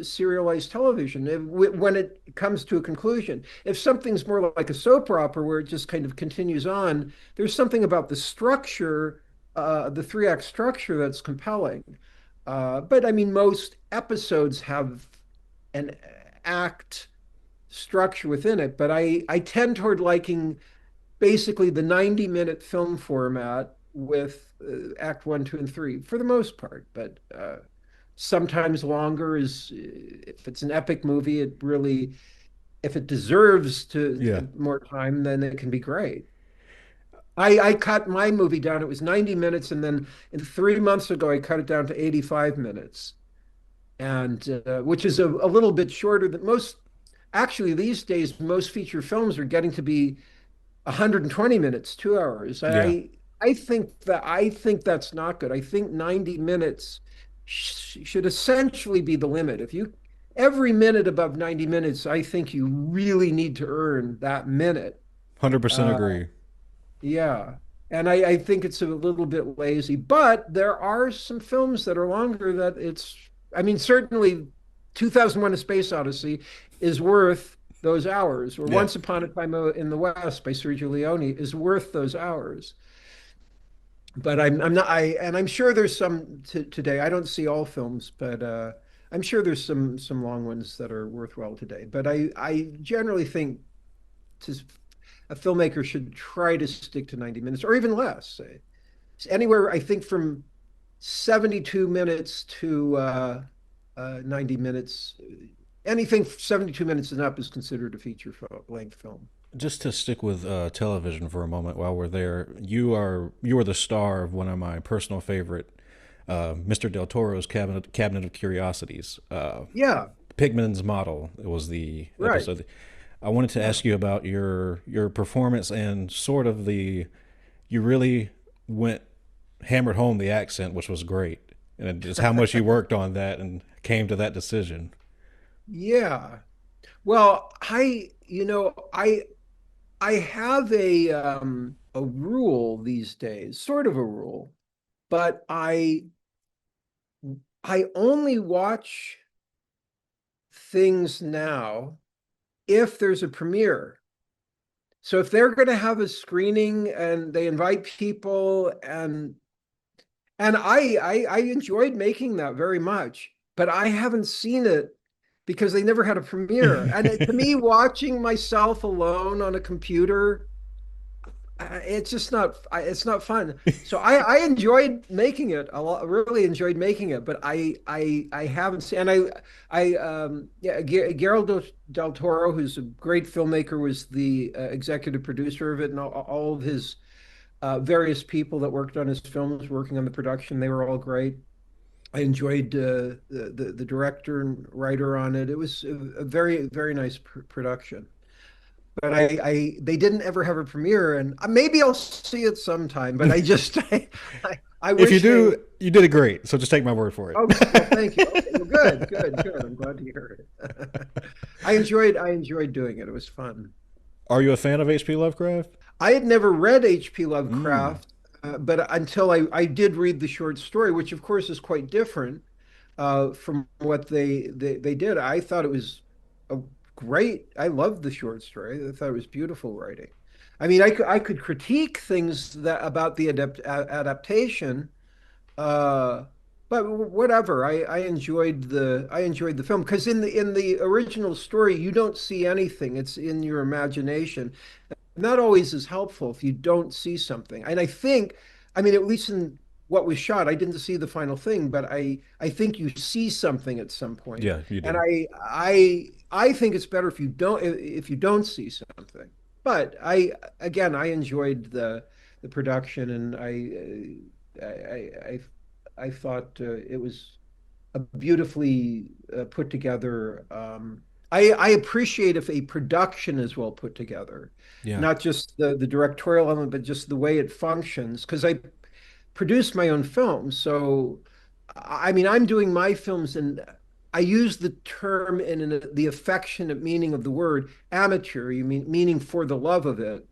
serialized television when it comes to a conclusion. If something's more like a soap opera where it just kind of continues on, there's something about the structure, the three-act structure that's compelling. But I mean, most episodes have an act structure within it, but I tend toward liking basically the 90-minute film format with act one, two, and three for the most part. But sometimes longer is, if it's an epic movie, it really, if it deserves Yeah. to more time, then it can be great. I cut my movie down. It was 90 minutes, and then 3 months ago, I cut it down to 85 minutes, and which is a little bit shorter than most. Actually, these days, most feature films are getting to be 120 minutes, 2 hours. Yeah. I think that's not good. I think 90 minutes should essentially be the limit. If you every minute above 90 minutes, I think you really need to earn that minute. 100% Uh, agree. yeah. And I think it's a little bit lazy, but there are some films that are longer that I mean, certainly 2001: A Space Odyssey is worth those hours, or Yeah. Once Upon a Time in the West by Sergio Leone is worth those hours. But I'm not, and I'm sure there's some today. I don't see all films, but I'm sure there's some long ones that are worthwhile today. But I generally think to, a filmmaker should try to stick to 90 minutes or even less. Anywhere, I think, from 72 minutes to 90 minutes. Anything 72 minutes and up is considered a feature length film. Just to stick with television for a moment while we're there, you are the star of one of my personal favorite, Mr. Del Toro's Cabinet of Curiosities. Yeah, Pigman's Model. It was the right. episode. I wanted to Yeah. ask you about your performance and sort of you really went hammered home the accent, which was great, and just how much you worked on that and came to that decision. Yeah. Well, I have a rule these days, sort of a rule, but I only watch things now if there's a premiere. So if they're going to have a screening and they invite people, and I enjoyed making that very much, but I haven't seen it because they never had a premiere. And to me, watching myself alone on a computer, it's just not, it's not fun. So I enjoyed making it a lot, really enjoyed making it, but I haven't seen, and yeah, Guillermo del Toro, who's a great filmmaker, was the executive producer of it, and all of his various people that worked on his films, working on the production, they were all great. I enjoyed the director and writer on it. It was a very, very nice production. But they didn't ever have a premiere, and maybe I'll see it sometime. But I just I If you wish they. do, you did it great. So just take my word for it. Oh, well, thank you. Okay, well, good, good, good. I'm glad to hear it. I enjoyed doing it. It was fun. Are you a fan of H.P. Lovecraft? I had never read H.P. Mm, Lovecraft, but until I did read the short story, which of course is quite different from what they did. I thought it was a great. I loved the short story. I thought it was beautiful writing. I mean, I could critique things that about the adaptation, uh, but whatever. I enjoyed the film because in the original story you don't see anything. It's in your imagination. And that always is helpful if you don't see something. And I think, I mean, at least in what was shot, I didn't see the final thing, but I think you see something at some point. yeah, you And do. I think it's better if you don't see something. But I enjoyed the production, and I thought it was a beautifully put together. I appreciate if a production is well put together, Yeah, not just the directorial element, but just the way it functions. Because I produce my own films, so I mean, I'm doing my films, and I use the term in the affectionate meaning of the word amateur. You meaning for the love of it.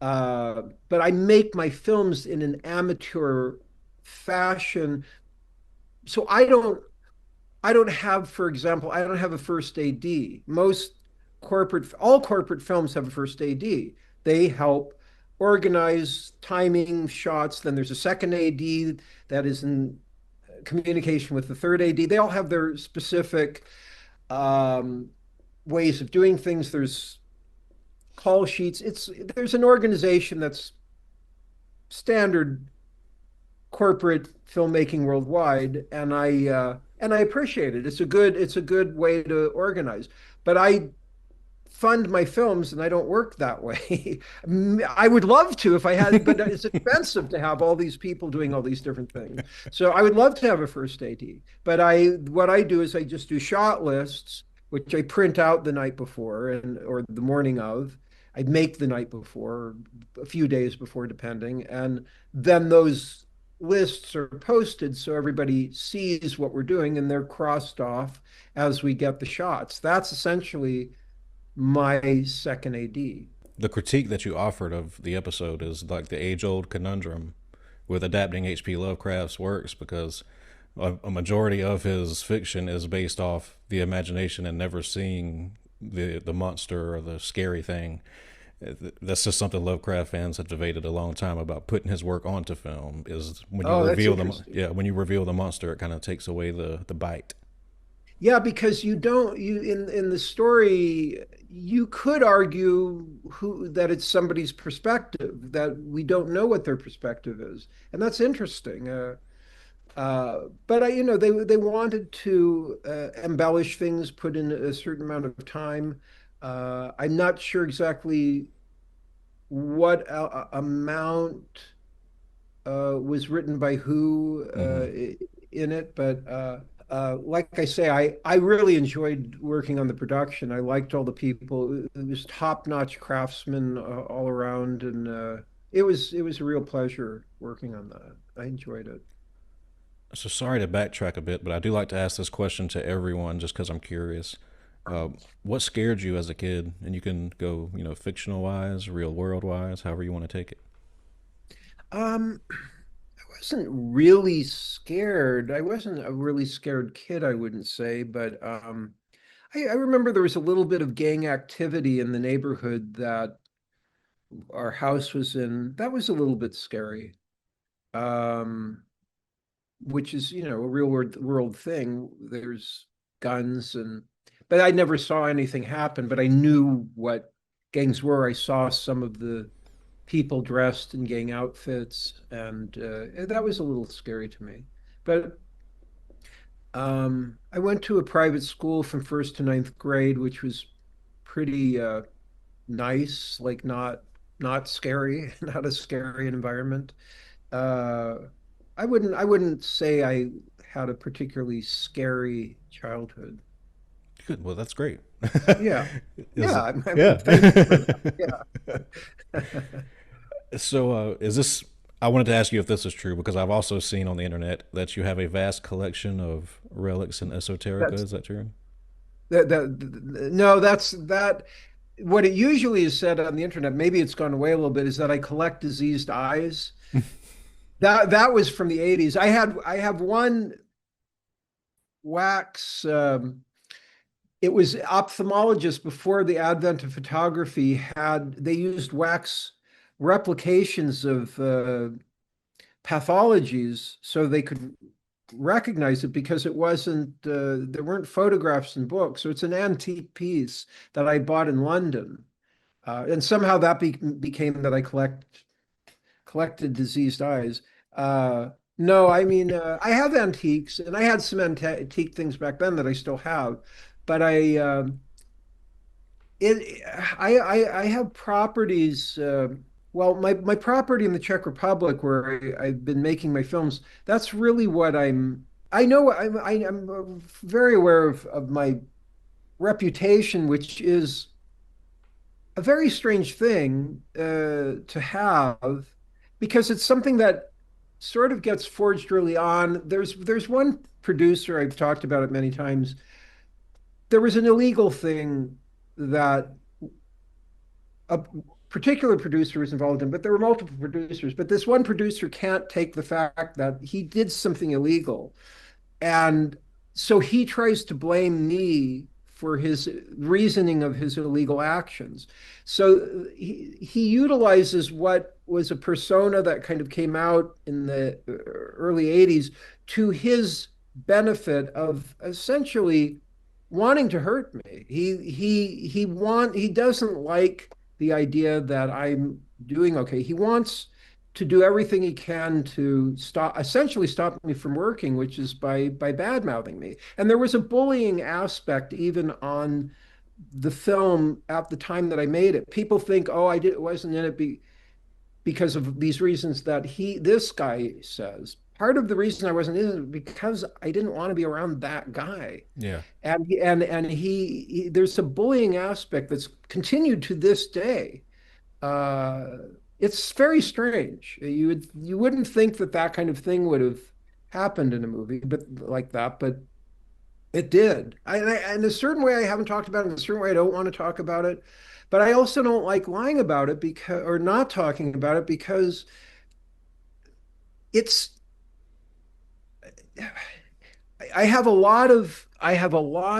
But I make my films in an amateur fashion so I don't have, for example, I don't have a first AD. All corporate films have a first AD. They help organize timing shots. Then there's a second AD that is in communication with the third AD. They all have their specific um, ways of doing things. There's call sheets. There's an organization that's standard corporate filmmaking worldwide, and I appreciate it. It's a good way to organize. But I fund my films and I don't work that way. I would love to if I had, but it's expensive to have all these people doing all these different things. So I would love to have a first AD. But I what I do is I just do shot lists, which I print out the night before and or the morning of. I make the night before, a few days before, depending, and then those lists are posted so everybody sees what we're doing and they're crossed off as we get the shots. That's essentially my second AD. The critique that you offered of the episode is like the age old conundrum with adapting H.P. Lovecraft's works, because a majority of his fiction is based off the imagination and never seeing the monster or the scary thing. That's just something Lovecraft fans have debated a long time about putting his work onto film. Is when you Oh, that's reveal interesting. when you reveal the monster, it kind of takes away the bite. Yeah, because you don't you in the story you could argue who that it's somebody's perspective, that we don't know what their perspective is, and that's interesting. But they wanted to embellish things, put in a certain amount of time. I'm not sure exactly what amount was written by who Hmm. in it, but like I say, I really enjoyed working on the production. I liked all the people. It was top-notch craftsmen all around, and it was a real pleasure working on that. I enjoyed it. So sorry to backtrack a bit, but I do like to ask this question to everyone just because I'm curious. Uh, what scared you as a kid? And you can go, fictional wise, real world wise, however you want to take it. I wasn't really scared. I wasn't a really scared kid, I wouldn't say, but I remember there was a little bit of gang activity in the neighborhood that our house was in. That was a little bit scary. Um, which is, a real world thing. There's guns but I never saw anything happen, but I knew what gangs were. I saw some of the people dressed in gang outfits, and that was a little scary to me. But I went to a private school from first to ninth grade, which was pretty nice, like not scary, not a scary environment. Uh, I wouldn't say I had a particularly scary childhood. Good. Well, that's great. Yeah, Is yeah. yeah. Thank you for that. Yeah. So is this? I wanted to ask you if this is true because I've also seen on the internet that you have a vast collection of relics and esoterica. That's Is that true? no, that's that. What it usually is said on the internet, maybe it's gone away a little bit, is that I collect diseased eyes. That was from the 80s. I have one wax. It was ophthalmologists before the advent of photography they used wax replications of pathologies so they could recognize it because it wasn't there weren't photographs in books. So it's an antique piece that I bought in London, and somehow that became that I collected diseased eyes. No, I mean, I have antiques, and I had some antique things back then that I still have, but it, I have properties. Well, my property in the Czech Republic, where I've been making my films, that's really what I'm. I know I'm very aware of my reputation, which is a very strange thing to have because it's something that sort of gets forged early on. There's one producer, I've talked about it many times. There was an illegal thing that a particular producer was involved in, but there were multiple producers. But this one producer can't take the fact that he did something illegal. and so he tries to blame me for his reasoning of his illegal actions. So he utilizes what was a persona that kind of came out in the early 80s to his benefit of essentially wanting to hurt me. He doesn't like the idea that I'm doing okay. He wants to do everything he can to essentially stop me from working, which is by bad mouthing me. And there was a bullying aspect even on the film at the time that I made it. People think, oh, wasn't in it because of these reasons that this guy says. Part of the reason I wasn't in it because I didn't want to be around that guy. Yeah. And there's a bullying aspect that's continued to this day. Uh, it's very strange. You wouldn't think that that kind of thing would have happened in a movie, but like that, but it did. In a certain way, I haven't talked about it. In a certain way, I don't want to talk about it. But I also don't like lying about it because, or not talking about it because it's. I have a lot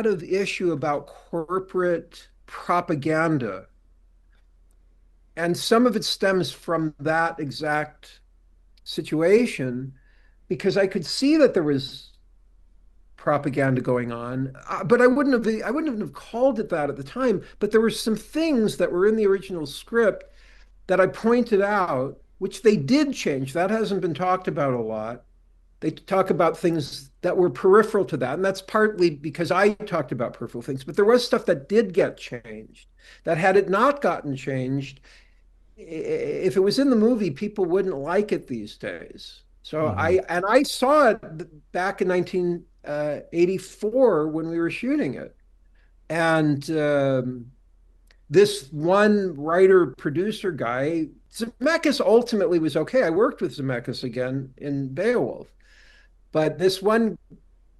of issue about corporate propaganda, and some of it stems from that exact situation because I could see that there was propaganda going on, but I wouldn't have called it that at the time. But there were some things that were in the original script that I pointed out, which they did change. That hasn't been talked about a lot. They talk about things that were peripheral to that, and that's partly because I talked about peripheral things. But there was stuff that did get changed. That had it not gotten changed, if it was in the movie, people wouldn't like it these days. So Hmm. I saw it back in 1984 when we were shooting it, and this one writer producer guy, Zemeckis ultimately was okay. I worked with Zemeckis again in Beowulf, but this one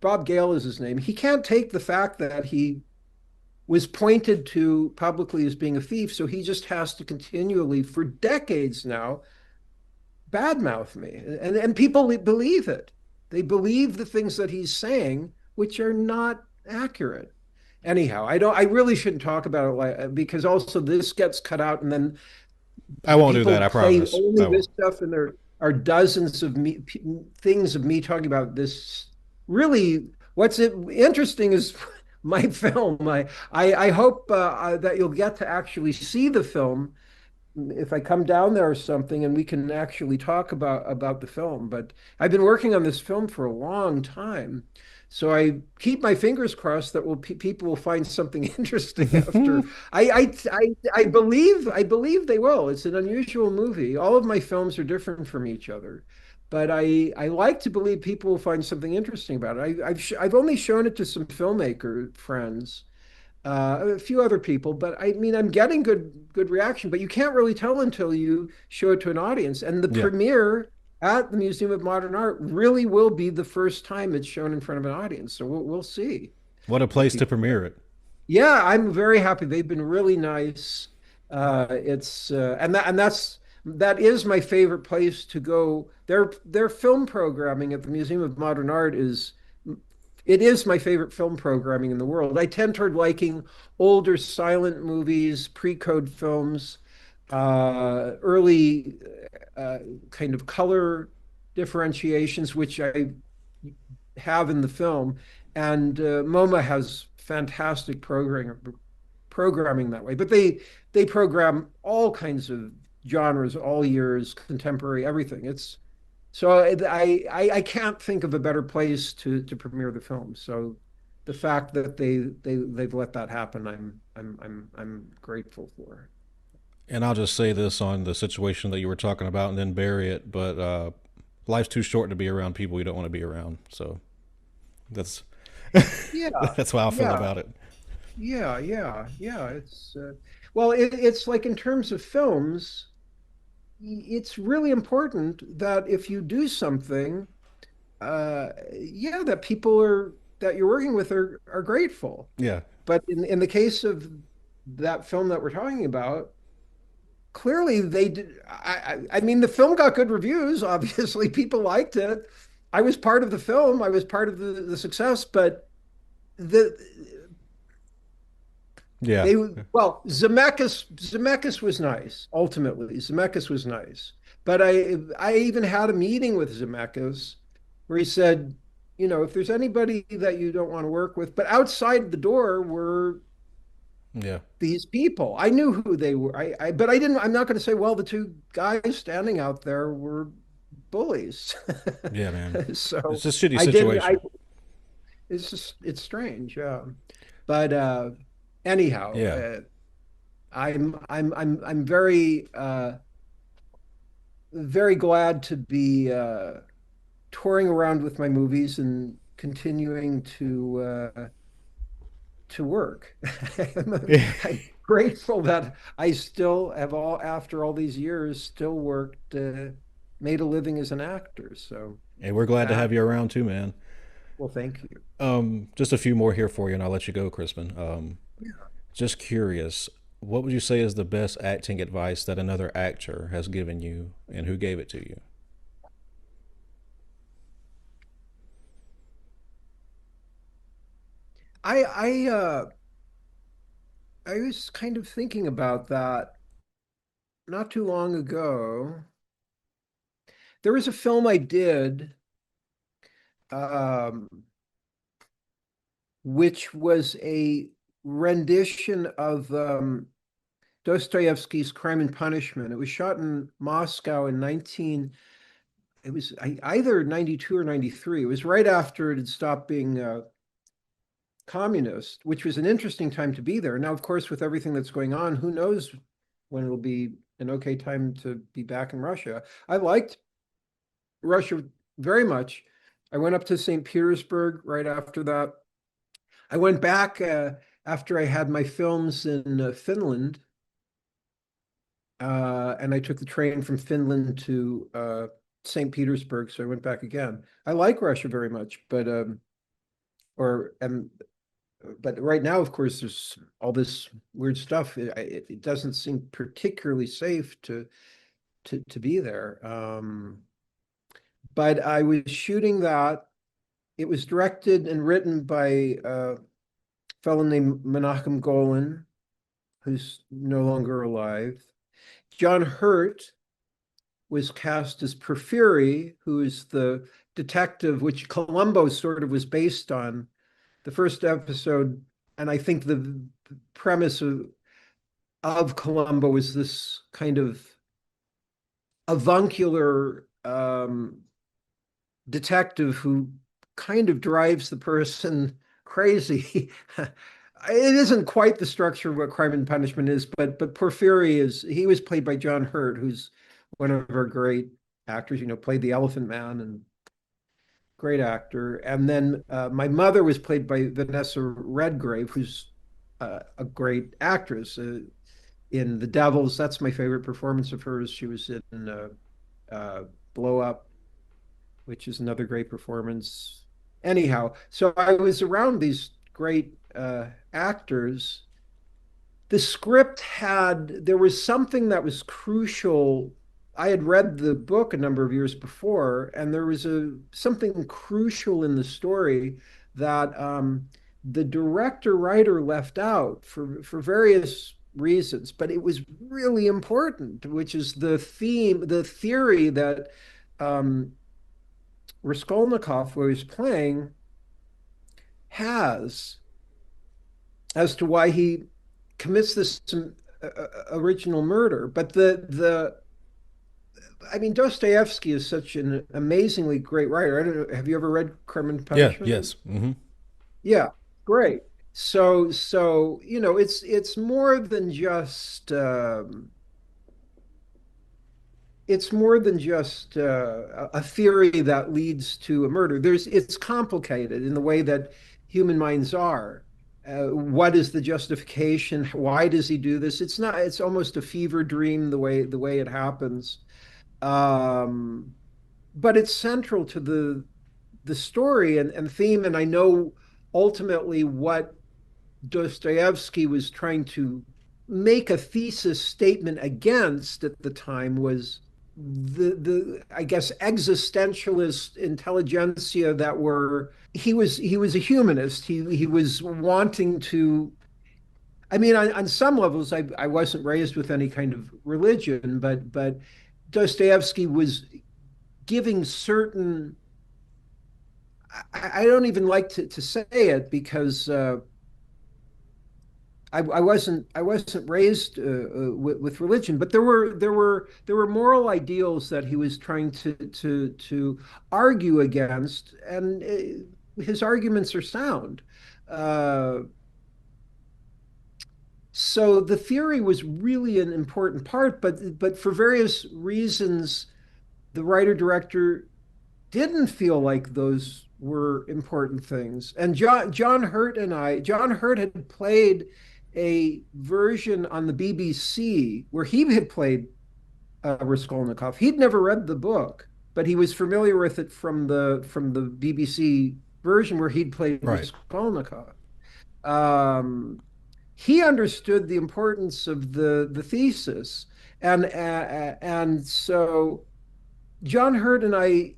Bob Gale is his name. He can't take the fact that he was pointed to publicly as being a thief, so he just has to continually, for decades now, badmouth me, and people believe it. They believe the things that he's saying, which are not accurate. Anyhow, I don't. I really shouldn't talk about it because also this gets cut out, and then I won't do that. people I say promise. only I this won't. stuff, and there are dozens of things of me talking about this. Really, what's interesting is my film. I hope that you'll get to actually see the film if I come down there or something, and we can actually talk about the film. But I've been working on this film for a long time, so I keep my fingers crossed that people will find something interesting after. I believe they will. It's an unusual movie. All of my films are different from each other, but I like to believe people will find something interesting about it. I've only shown it to some filmmaker friends, a few other people, but I mean, I'm getting good reaction. But you can't really tell until you show it to an audience. And the Yeah. premiere at the Museum of Modern Art really will be the first time it's shown in front of an audience. So we'll see What a what place to people think. premiere it. Yeah, I'm very happy. They've been really nice. It's that is my favorite place to go. Their film programming at the Museum of Modern Art is it is my favorite film programming in the world. I tend toward liking older silent movies, pre-code films, early uh, kind of color differentiations, which I have in the film. And MoMA has fantastic programming that way. But they program all kinds of genres, all years, contemporary, everything. It's so I can't think of a better place to premiere the film. So the fact that they've let that happen, I'm grateful for. And I'll just say this on the situation that you were talking about and then bury it. But life's too short to be around people you don't want to be around. So that's Yeah, that's how I feel yeah, about it. yeah. It's well, it's like in terms of films, it's really important that if you do something, yeah, that people are that you're working with are grateful. Yeah. But in the case of that film that we're talking about, clearly they did. I mean, the film got good reviews. Obviously, people liked it, I was part of the film. I was part of the success, but the Yeah. they well, Zemeckis was nice. Ultimately, Zemeckis was nice. But I even had a meeting with Zemeckis where he said, if there's anybody that you don't want to work with, but outside the door were Yeah. these people. I knew who they were. But I didn't. I'm not going to say, well, the two guys standing out there were bullies. Yeah, man. So It's a shitty I didn't. I situation. it's strange. Yeah, but anyhow, Yeah. I'm very very glad to be touring around with my movies and continuing to work. I'm grateful that I still have all after all these years still worked made a living as an actor. So And we're glad to that have you around too, man. well, thank you. Just a few more here for you, and I'll let you go, Crispin. Just curious, what would you say is the best acting advice that another actor has given you, and who gave it to you? I I uh I was kind of thinking about that not too long ago. There was a film I did, um, which was a rendition of Dostoevsky's Crime and Punishment. It was shot in Moscow in 19, it was either 92 or 93. It was right after it had stopped being communist, which was an interesting time to be there. Now, of course, with everything that's going on, who knows when it'll be an okay time to be back in Russia. I liked Russia very much. I went up to St. Petersburg right after that. I went back after I had my films in Finland, and I took the train from Finland to St. Petersburg. So I went back again. I like Russia very much, or but right now, of course, there's all this weird stuff. It doesn't seem particularly safe to be there. But I was shooting that. It was directed and written by a fellow named Menachem Golan, who's no longer alive. John Hurt was cast as Porphyry, who is the detective, which Columbo sort of was based on. The first episode, and I think the premise of Columbo was this kind of avuncular detective who kind of drives the person crazy. It isn't quite the structure of what Crime and Punishment is, but Porphyry he was played by John Hurt, who's one of our great actors, played the Elephant Man and great actor. And then my mother was played by Vanessa Redgrave, who's a great actress in The Devils. That's my favorite performance of hers. She was in Blow Up, which is another great performance. Anyhow, so I was around these great actors. The script there was something that was crucial. I had read the book a number of years before, and there was something crucial in the story that the director writer left out for various reasons, but it was really important, which is the theory that Raskolnikov, who he's playing, has as to why he commits this original murder. But I mean, Dostoevsky is such an amazingly great writer. I don't know. Have you ever read Crime and Yeah. Punishment? Yes. Mm-hmm. Yeah, great. So it's more than just a theory that leads to a murder. It's complicated in the way that human minds are. What is the justification? Why does he do this? It's not. It's almost a fever dream the way it happens. Um, but it's central to the story and theme. And I know ultimately what Dostoevsky was trying to make a thesis statement against at the time was the I guess existentialist intelligentsia that were he was a humanist. He was wanting to. I mean, on some levels, I wasn't raised with any kind of religion, but Dostoevsky was giving certain. I don't even like to say it because I wasn't raised with religion, but there were moral ideals that he was trying to argue against, and his arguments are sound. Uh, so the theory was really an important part, but for various reasons, the writer director didn't feel like those were important things. And John Hurt had played a version on the BBC where he had played Raskolnikov. He'd never read the book, but he was familiar with it from the BBC version where he'd played Right. Raskolnikov. Um, he understood the importance of the thesis, and so John Hurt and I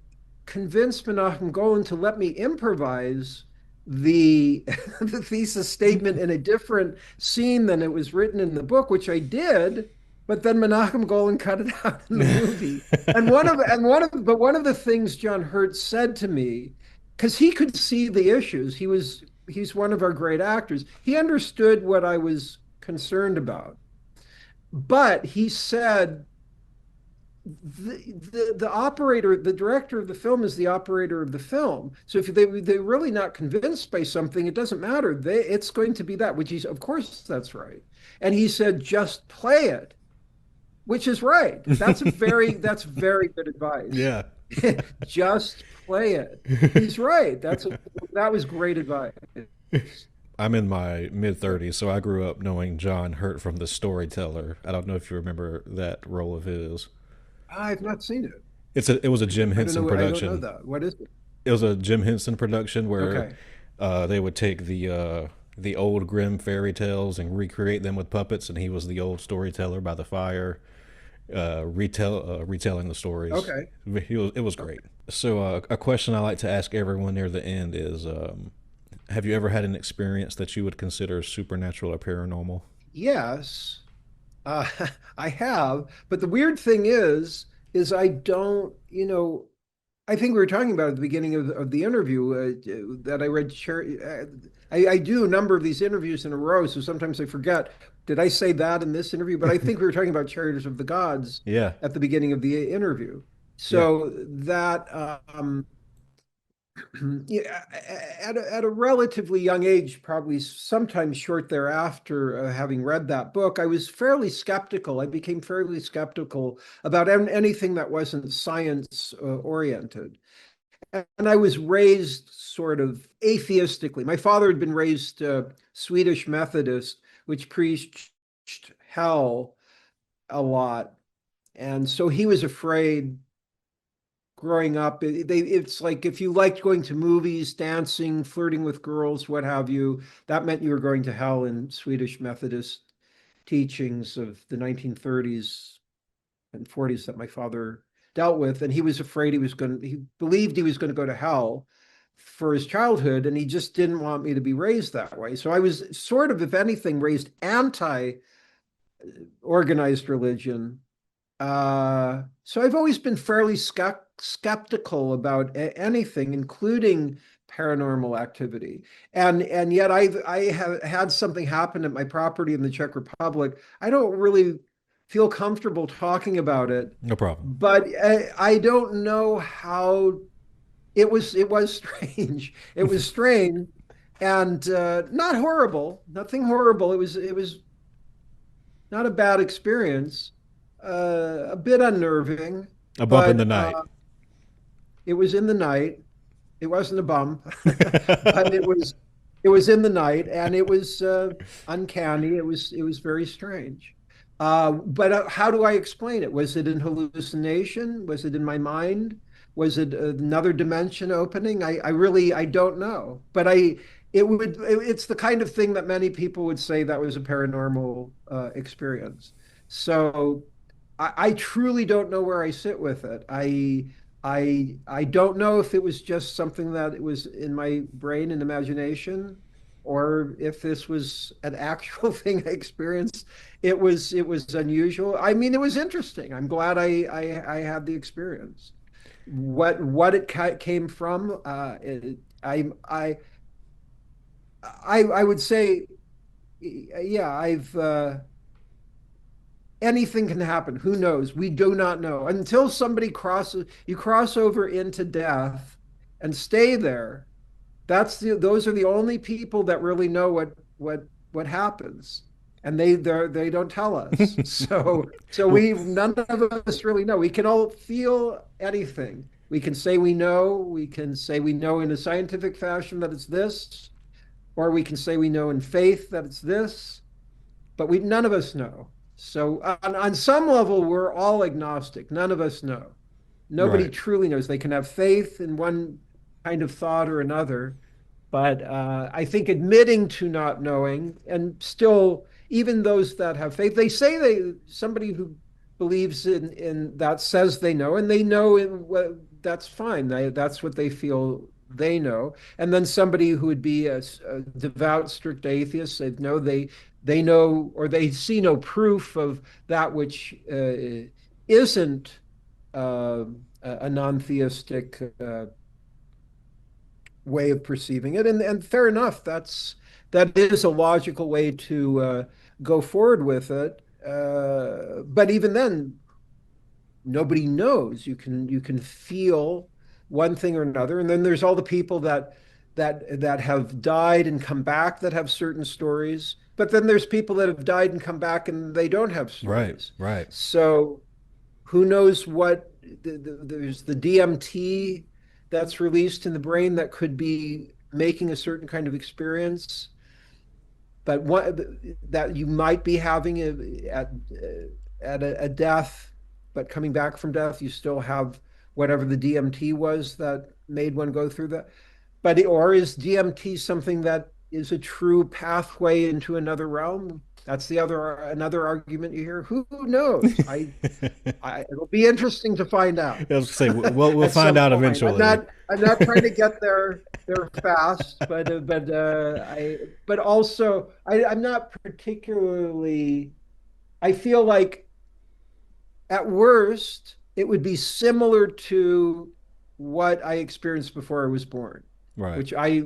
convinced Menachem Golan to let me improvise the the thesis statement in a different scene than it was written in the book, which I did. But then Menachem Golan cut it out in the movie. One of the things John Hurt said to me, because he could see the issues, he's one of our great actors. He understood what I was concerned about, but he said the operator, the director of the film is the operator of the film. So if they're really not convinced by something, it doesn't matter. It's going to be that, which he's, of course, that's right. And he said, just play it, which is right. That's very good advice. Yeah. Just play it. He's right. That was great advice. I'm in my mid 30s, so I grew up knowing John Hurt from The Storyteller. I don't know if you remember that role of his. I've not seen it. It was a Jim I don't Henson know. I don't know production. that. What is it? It was a Jim Henson production where Okay. they would take the old grim fairy tales and recreate them with puppets, and he was the old storyteller by the fire, retelling the stories. Okay. It was great. So a question I like to ask everyone near the end is, have you ever had an experience that you would consider supernatural or paranormal? Yes, uh, I have. But the weird thing is I don't, I think we were talking about at the beginning of the interview that I read. I do a number of these interviews in a row, so sometimes I forget. Did I say that in this interview? But I think we were talking about Chariots of the Gods Yeah, at the beginning of the interview. yeah. So that yeah, at a relatively young age, probably sometime short thereafter, having read that book, I was fairly skeptical. I became fairly skeptical about anything that wasn't science oriented. And I was raised sort of atheistically. My father had been raised Swedish Methodist, which preached hell a lot. And so he was afraid growing up. It's like if you liked going to movies, dancing, flirting with girls, what have you, that meant you were going to hell in Swedish Methodist teachings of the 1930s and 40s that my father dealt with. And he was afraid he believed he was going to go to hell for his childhood, and he just didn't want me to be raised that way. So I was sort of, if anything, raised anti organized religion. So I've always been fairly skeptical about anything, including paranormal activity. And yet I have had something happen at my property in the Czech Republic. I don't really feel comfortable talking about it, No problem. but I don't know how it was strange. It was strange and not horrible, nothing horrible. It was not a bad experience, a bit unnerving, A bump in the but night. it was in the night. It wasn't a bump, but it was in the night, and it was uncanny. It was very strange. But how do I explain it? Was it an hallucination? Was it in my mind? Was it another dimension opening? I really I don't know. But it's the kind of thing that many people would say that was a paranormal experience. So I truly don't know where I sit with it. I don't know if it was just something that it was in my brain and imagination, or if this was an actual thing I experienced. It was unusual. I mean, it was interesting. I'm glad I had the experience. What it came from, I would say, yeah, anything can happen. Who knows? We do not know until somebody crosses. You cross over into death and stay there. Those are the only people that really know what happens, and they don't tell us. So Well, we none of us really know. We can all feel anything. We can say we know. We can say we know in a scientific fashion that it's this, or we can say we know in faith that it's this, but we none of us know. So on some level, we're all agnostic. None of us know. Nobody right, truly knows. They can have faith in one kind of thought or another, but I think admitting to not knowing, and still, even those that have faith, they say somebody who believes in that says they know, and they know that's fine. That's what they feel they know. And then somebody who would be a devout, strict atheist, they know, or they see no proof of that which isn't uh, a non-theistic way of perceiving it. And fair enough, that is a logical way to go forward with it. But even then, nobody knows. You can feel one thing or another, and then there's all the people that have died and come back that have certain stories. But then there's people that have died and come back and they don't have right, stories. right. So who knows what there's the DMT that's released in the brain that could be making a certain kind of experience, but what that you might be having at a death, but coming back from death, you still have whatever the DMT was that made one go through that. Or is DMT something that is a true pathway into another realm? That's another argument you hear. Who knows? It'll be interesting to find out I was gonna say we'll at find some out point. I'm eventually. not I'm not trying to get there fast, but also I'm not particularly. I feel like at worst it would be similar to what I experienced before I was born, Right. which I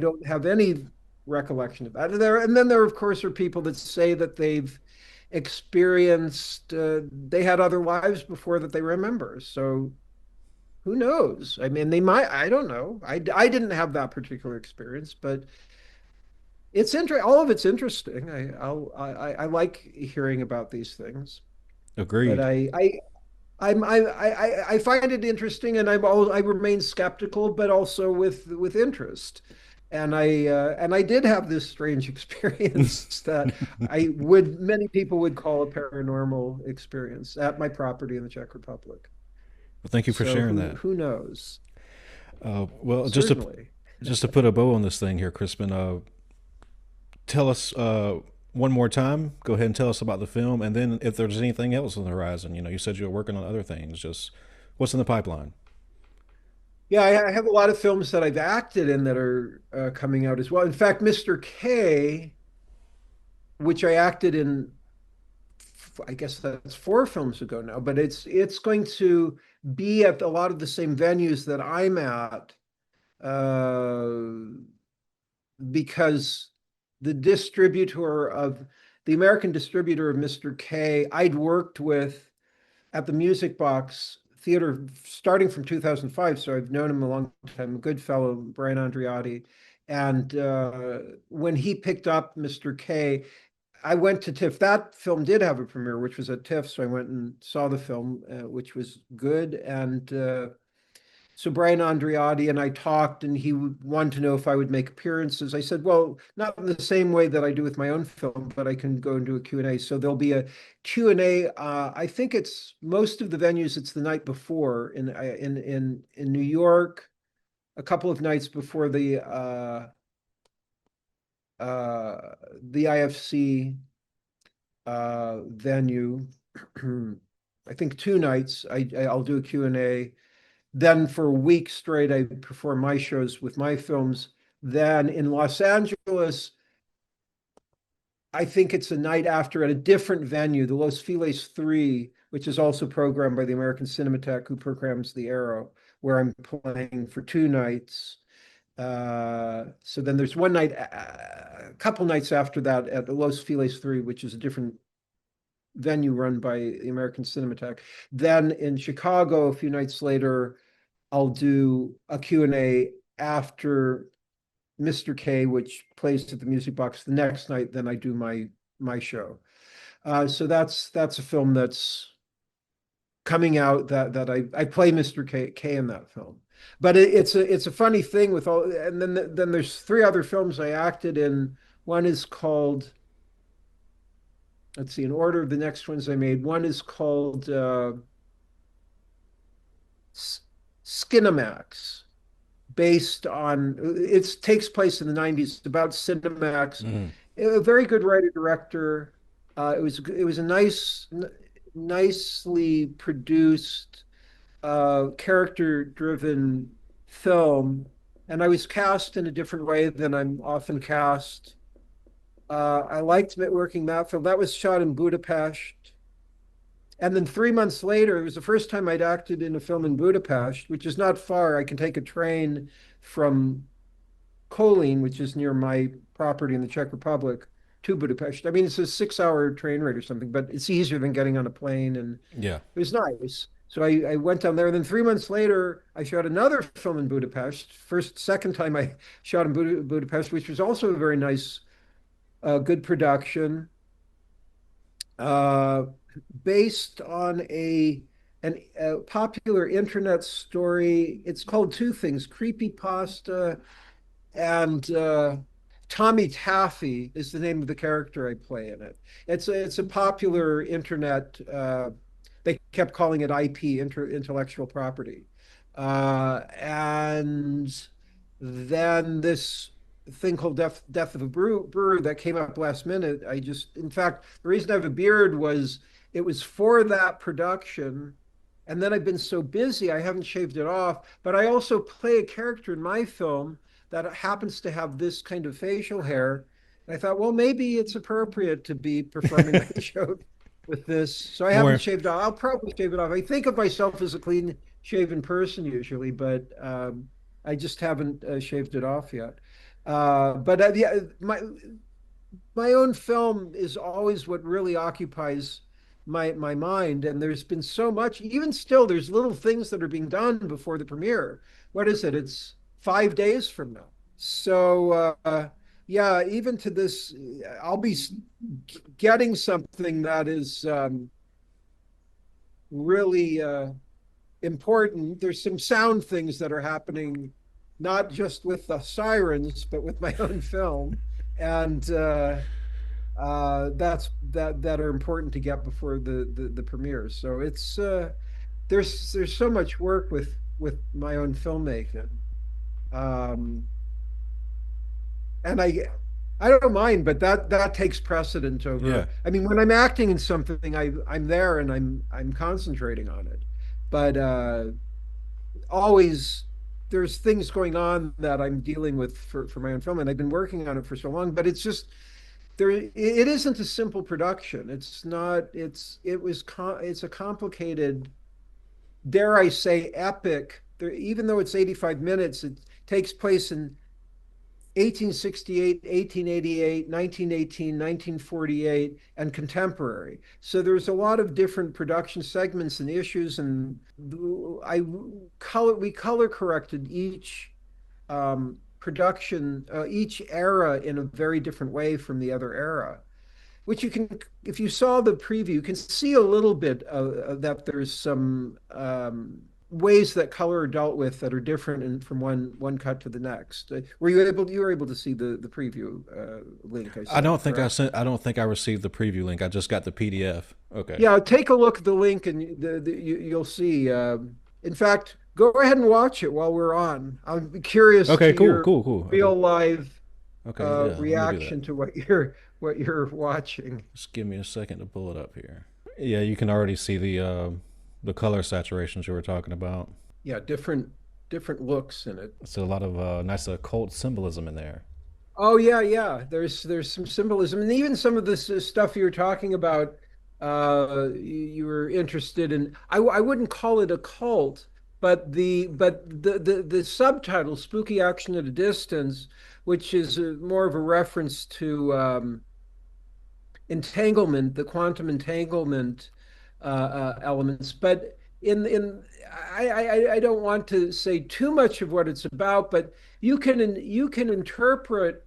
don't have any recollection of that. And then there of course are people that say that they've experienced they had other lives before that they remember. So who knows? I mean, they might. I don't know. I didn't have that particular experience, but all of it's interesting. I like hearing about these things, but Agreed. I find it interesting, and I remain skeptical, but also with interest. And I did have this strange experience that many people would call a paranormal experience at my property in the Czech Republic. Well, thank you for So sharing who that. who knows? Well, Certainly. just to put a bow on this thing here, Crispin, tell us one more time. Go ahead and tell us about the film, and then if there's anything else on the horizon. You said you were working on other things. Just what's in the pipeline? Yeah, I have a lot of films that I've acted in that are coming out as well. In fact, Mr. K, which I acted in, I guess that's 4 films ago now, but it's going to be at a lot of the same venues that I'm at, uh, because the American distributor of Mr. K, I'd worked with at the Music Box Theater starting from 2005. So I've known him a long time, a good fellow, Brian Andreotti. And when he picked up Mr. K, I went to TIFF. That film did have a premiere, which was at TIFF. So I went and saw the film, which was good. And so Brian Andreotti and I talked, and he wanted to know if I would make appearances. I said, well, not in the same way that I do with my own film, but I can go and do a Q&A. So there'll be a Q&A. I think it's most of the venues, it's the night before in New York, a couple of nights before the IFC venue. I think 2 nights. I'll do a Q&A. Then for a week straight, I perform my shows with my films. Then in Los Angeles, I think it's a night after at a different venue, the Los Feliz 3, which is also programmed by the American Cinematheque, who programs the Arrow, where I'm playing for 2 nights. So then there's one night, a couple nights after that at the Los Feliz 3, which is a different venue run by the American Cinematheque. Then in Chicago, a few nights later, I'll do a Q&A after Mr. K, which plays at the Music Box the next night. Then I do my show. So that's a film that's coming out that I play Mr. K in that film. But it's a funny thing with all, and then there's 3 other films I acted in. One is called, let's see, in order of the next ones I made. One is called Skinamax, based on, it takes place in the 90s. It's about Cinemax. A very good writer director. It was a nicely produced, character driven film, and I was cast in a different way than I'm often cast. I liked working that film. That was shot in Budapest. And then 3 months later, it was the first time I'd acted in a film in Budapest, which is not far. I can take a train from Kolín, which is near my property in the Czech Republic, to Budapest. I mean, it's a 6-hour train ride or something, but it's easier than getting on a plane, and Yeah. it was nice. So I went down there. And then 3 months later, I shot another film in Budapest. Second time I shot in Budapest, which was also a very nice, good production, uh, based on a popular internet story. It's called two things: creepypasta and Tommy Taffy is the name of the character I play in it. It's a popular internet. They kept calling it IP, intellectual property, and then this thing called Death of a Brewer that came up last minute. In fact, the reason I have a beard was it was for that production. And then I've been so busy, I haven't shaved it off. But I also play a character in my film that happens to have this kind of facial hair. And I thought, well, maybe it's appropriate to be performing a joke with this. So I haven't More. shaved off. I'll probably shave it off. I think of myself as a clean shaven person usually, but I just haven't shaved it off yet. But yeah, my own film is always what really occupies my mind. And there's been so much, even still, there's little things that are being done before the premiere. What is it? It's 5 days from now. So yeah, even to this, I'll be getting something that is really important. There's some sound things that are happening, not just with the sirens, but with my own film. And that are important to get before the premiere. So it's there's so much work with my own filmmaking, um, and I don't mind, but that takes precedent over. Yeah. I mean, when I'm acting in something, I'm there and I'm concentrating on it, but always there's things going on that I'm dealing with for my own film, and I've been working on it for so long. But it's just it isn't a simple production. It's not. It's a complicated, dare I say, epic. Even though it's 85 minutes, it takes place in 1868, 1888, 1918, 1948, and contemporary. So there's a lot of different production segments and issues, and we color corrected each production, each era in a very different way from the other era. Which you can, if you saw the preview, you can see a little bit that there's some ways that color are dealt with that are different from one cut to the next. You were able to see the preview link I sent? I don't think I correct? sent. I don't think I received the preview link. I just got the PDF. Okay. Yeah, take a look at the link and you'll see. In fact, go ahead and watch it while we're on. I'm curious Okay. to Cool. your Cool. Cool. Okay. real live Okay. Yeah. Let me do that. reaction to what you're watching. Just give me a second to pull it up here. Yeah, you can already see the color saturations you were talking about. Yeah, different looks in it. So a lot of nice occult symbolism in there. Oh yeah, yeah. There's some symbolism, and even some of this stuff you were talking about. You were interested in. I wouldn't call it a cult, but the subtitle "Spooky Action at a Distance," which is more of a reference to entanglement, the quantum entanglement elements. But in I don't want to say too much of what it's about, but you can interpret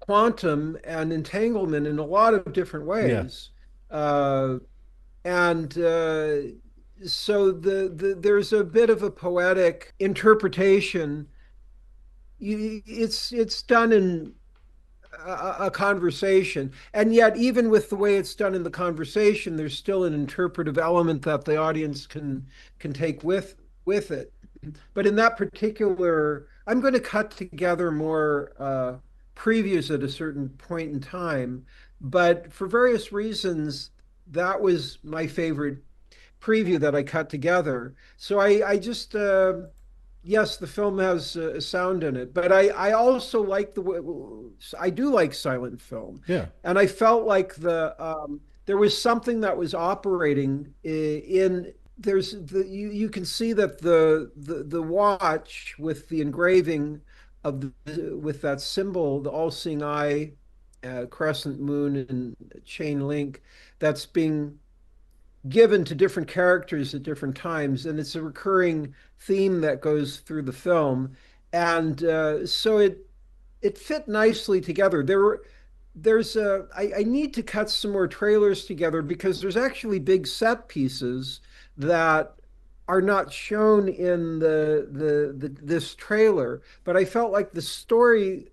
quantum and entanglement in a lot of different Yeah, ways. Uh, and so there's a bit of a poetic interpretation. It's done in a conversation, and yet even with the way it's done in the conversation, there's still an interpretive element that the audience can take with it. But in that particular, I'm going to cut together more previews at a certain point in time. But for various reasons, that was my favorite preview that I cut together. So I just, yes, the film has sound in it, but I also like I do like silent film. yeah, And I felt like there was something that was operating in you can see that the watch with the engraving with that symbol, the all-seeing eye, crescent moon and chain link, that's being given to different characters at different times, and it's a recurring theme that goes through the film, and so it fit nicely together. I need to cut some more trailers together because there's actually big set pieces that are not shown in this trailer, but I felt like the story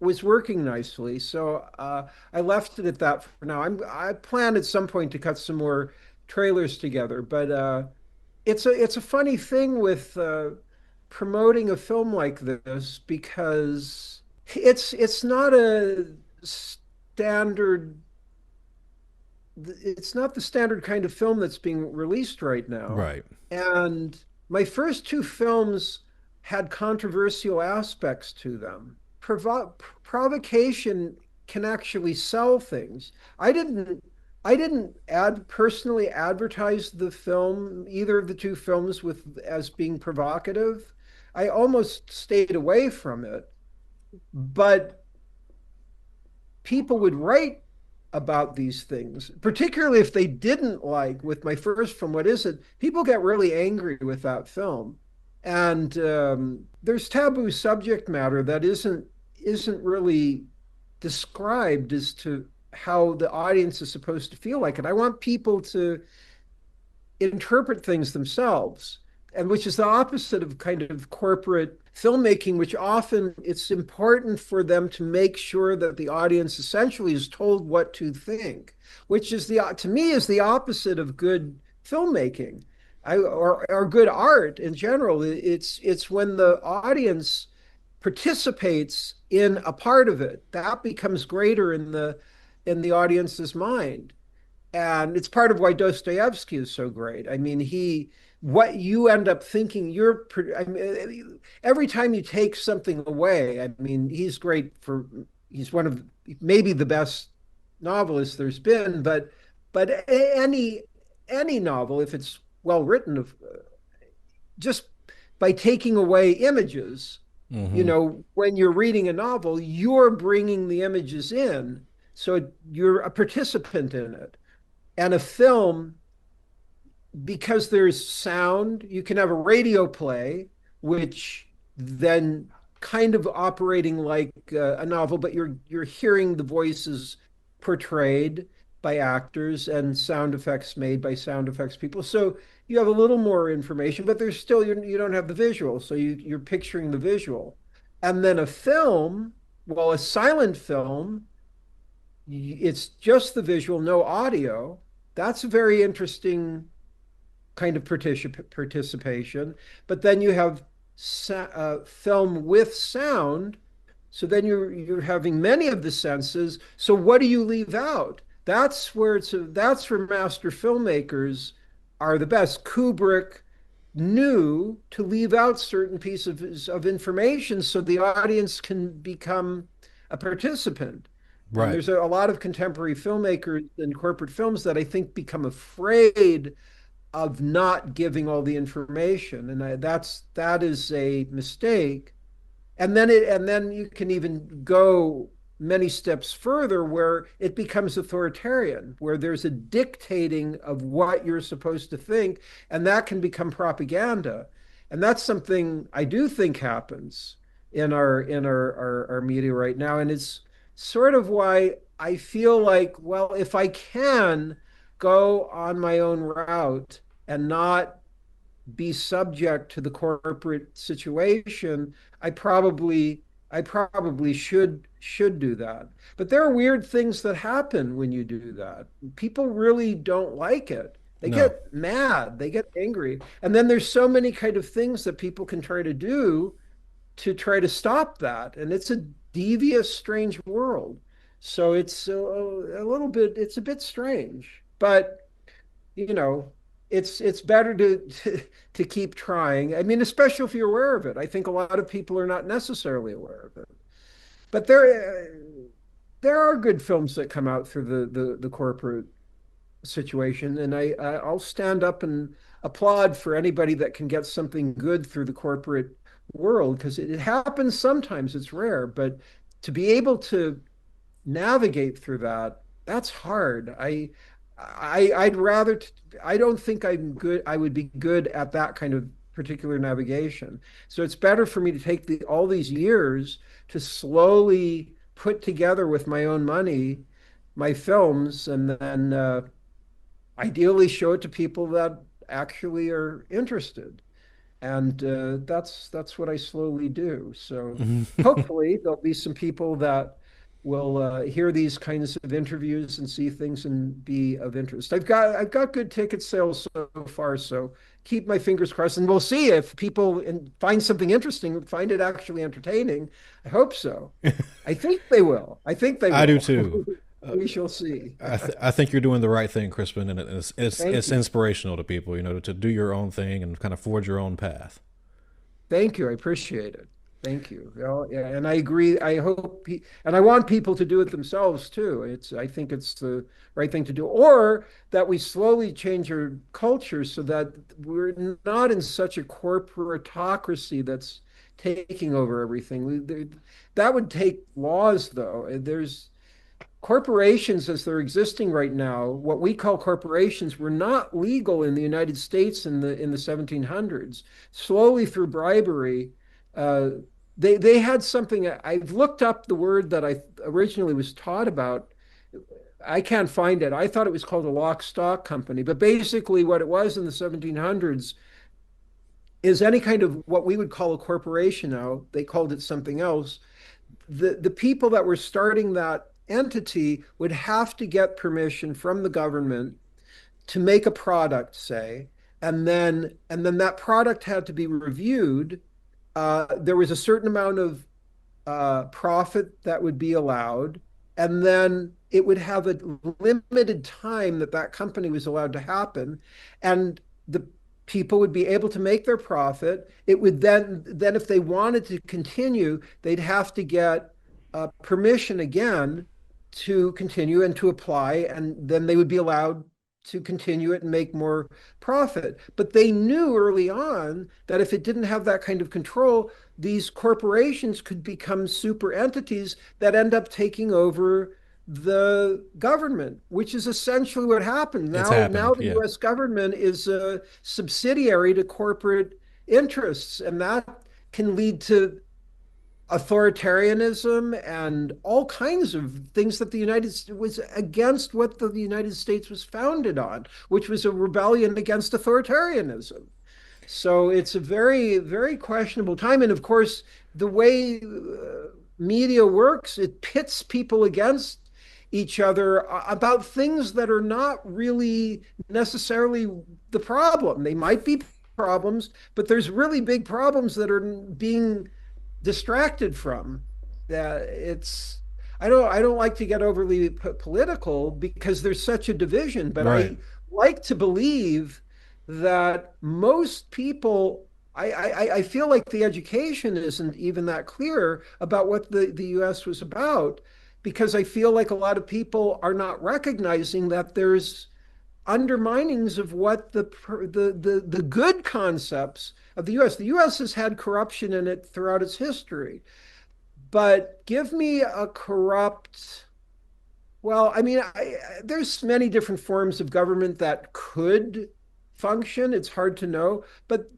was working nicely. So I left it at that for now. I plan at some point to cut some more trailers together, but it's a funny thing with promoting a film like this because it's not a standard. It's not the standard kind of film that's being released right now. right. And my first two films had controversial aspects to them. Provocation can actually sell things. I didn't I didn't personally advertise the film, either of the two films, with as being provocative. I almost stayed away from it, but people would write about these things, particularly if they didn't like with my first film, what is it? People get really angry with that film. And there's taboo subject matter that isn't really described as to how the audience is supposed to feel like it. I want people to interpret things themselves, and which is the opposite of kind of corporate filmmaking, which often it's important for them to make sure that the audience essentially is told what to think, which is to me is the opposite of good filmmaking. Or good art in general. It's when the audience participates in a part of it that becomes greater in the audience's mind. And it's part of why Dostoevsky is so great. I mean, what you end up thinking, I mean, every time you take something away, I mean, he's one of maybe the best novelists there's been, but any novel, if it's well written, just by taking away images, Hmm. when you're reading a novel, you're bringing the images in, so you're a participant in it. And a film, because there's sound, you can have a radio play, which then kind of operating like a novel, but you're hearing the voices portrayed by actors and sound effects made by sound effects people. So you have a little more information, but there's still you don't have the visual, so you're picturing the visual. And then a film, well, a silent film, it's just the visual, no audio. That's a very interesting kind of participation. But then you have film with sound. So then you're having many of the senses. So what do you leave out? that's where master filmmakers are the best. Kubrick knew to leave out certain pieces of information so the audience can become a participant. And Right. there's a lot of contemporary filmmakers in corporate films that I think become afraid of not giving all the information, and that is a mistake. And then you can even go many steps further where it becomes authoritarian, where there's a dictating of what you're supposed to think, and that can become propaganda. And that's something I do think happens in our media right now. And it's sort of why I feel like, well, if I can go on my own route and not be subject to the corporate situation, I probably should do that. But there are weird things that happen when you do that. People really don't like it. They No. get mad, they get angry. And then there's so many kind of things that people can try to do to try to stop that. And it's a devious, strange world. So it's a little bit, it's a bit strange. But you know, it's better to keep trying. I mean, especially if you're aware of it. I think a lot of people are not necessarily aware of it. But there are good films that come out through the corporate situation, and I'll stand up and applaud for anybody that can get something good through the corporate world because it happens sometimes. It's rare, but to be able to navigate through that, that's hard. I'd rather, I don't think I'm good. I would be good at that kind of particular navigation. So it's better for me to take all these years to slowly put together with my own money my films and then ideally show it to people that actually are interested. And that's what I slowly do. So hopefully there'll be some people that will hear these kinds of interviews and see things and be of interest. I've got good ticket sales so far, so keep my fingers crossed, and we'll see if people find something interesting, find it actually entertaining. I hope so. I think they will. I think they I do will. too. We shall see. I think you're doing the right thing, Crispin, and Thank it's you. inspirational to people, to do your own thing and kind of forge your own path. Thank you. I appreciate it. Thank you. Yeah, and I agree. I hope, and I want people to do it themselves too. I think it's the right thing to do, or that we slowly change our culture so that we're not in such a corporatocracy that's taking over everything. That would take laws, though. There's corporations as they're existing right now, what we call corporations, were not legal in the United States in the 1700s. Slowly through bribery, uh, they had something. I've looked up the word that I originally was taught about. I can't find it. I thought it was called a lock stock company, but basically what it was in the 1700s is any kind of what we would call a corporation now. They called it something else. The people that were starting that entity would have to get permission from the government to make a product, say, and then that product had to be reviewed. There was a certain amount of profit that would be allowed, and then it would have a limited time that that company was allowed to happen, and the people would be able to make their profit. It would then if they wanted to continue, they'd have to get permission again to continue and to apply, and then they would be allowed to continue it and make more profit. But they knew early on that if it didn't have that kind of control, these corporations could become super entities that end up taking over the government, which is essentially what happened. It's Now happened. the Yeah. US government is a subsidiary to corporate interests, and that can lead to authoritarianism and all kinds of things that the United States was against what the United States was founded on, which was a rebellion against authoritarianism. So it's a very, very questionable time. And of course, the way media works, it pits people against each other about things that are not really necessarily the problem. They might be problems, but there's really big problems that are being distracted from. It's I don't like to get overly political because there's such a division, but Right. I like to believe that most people, I feel like the education isn't even that clear about what the US was about, because I feel like a lot of people are not recognizing that there's underminings of what the good concepts of the US. The US has had corruption in it throughout its history, but give me a corrupt, well, I mean, there's many different forms of government that could function. It's hard to know, but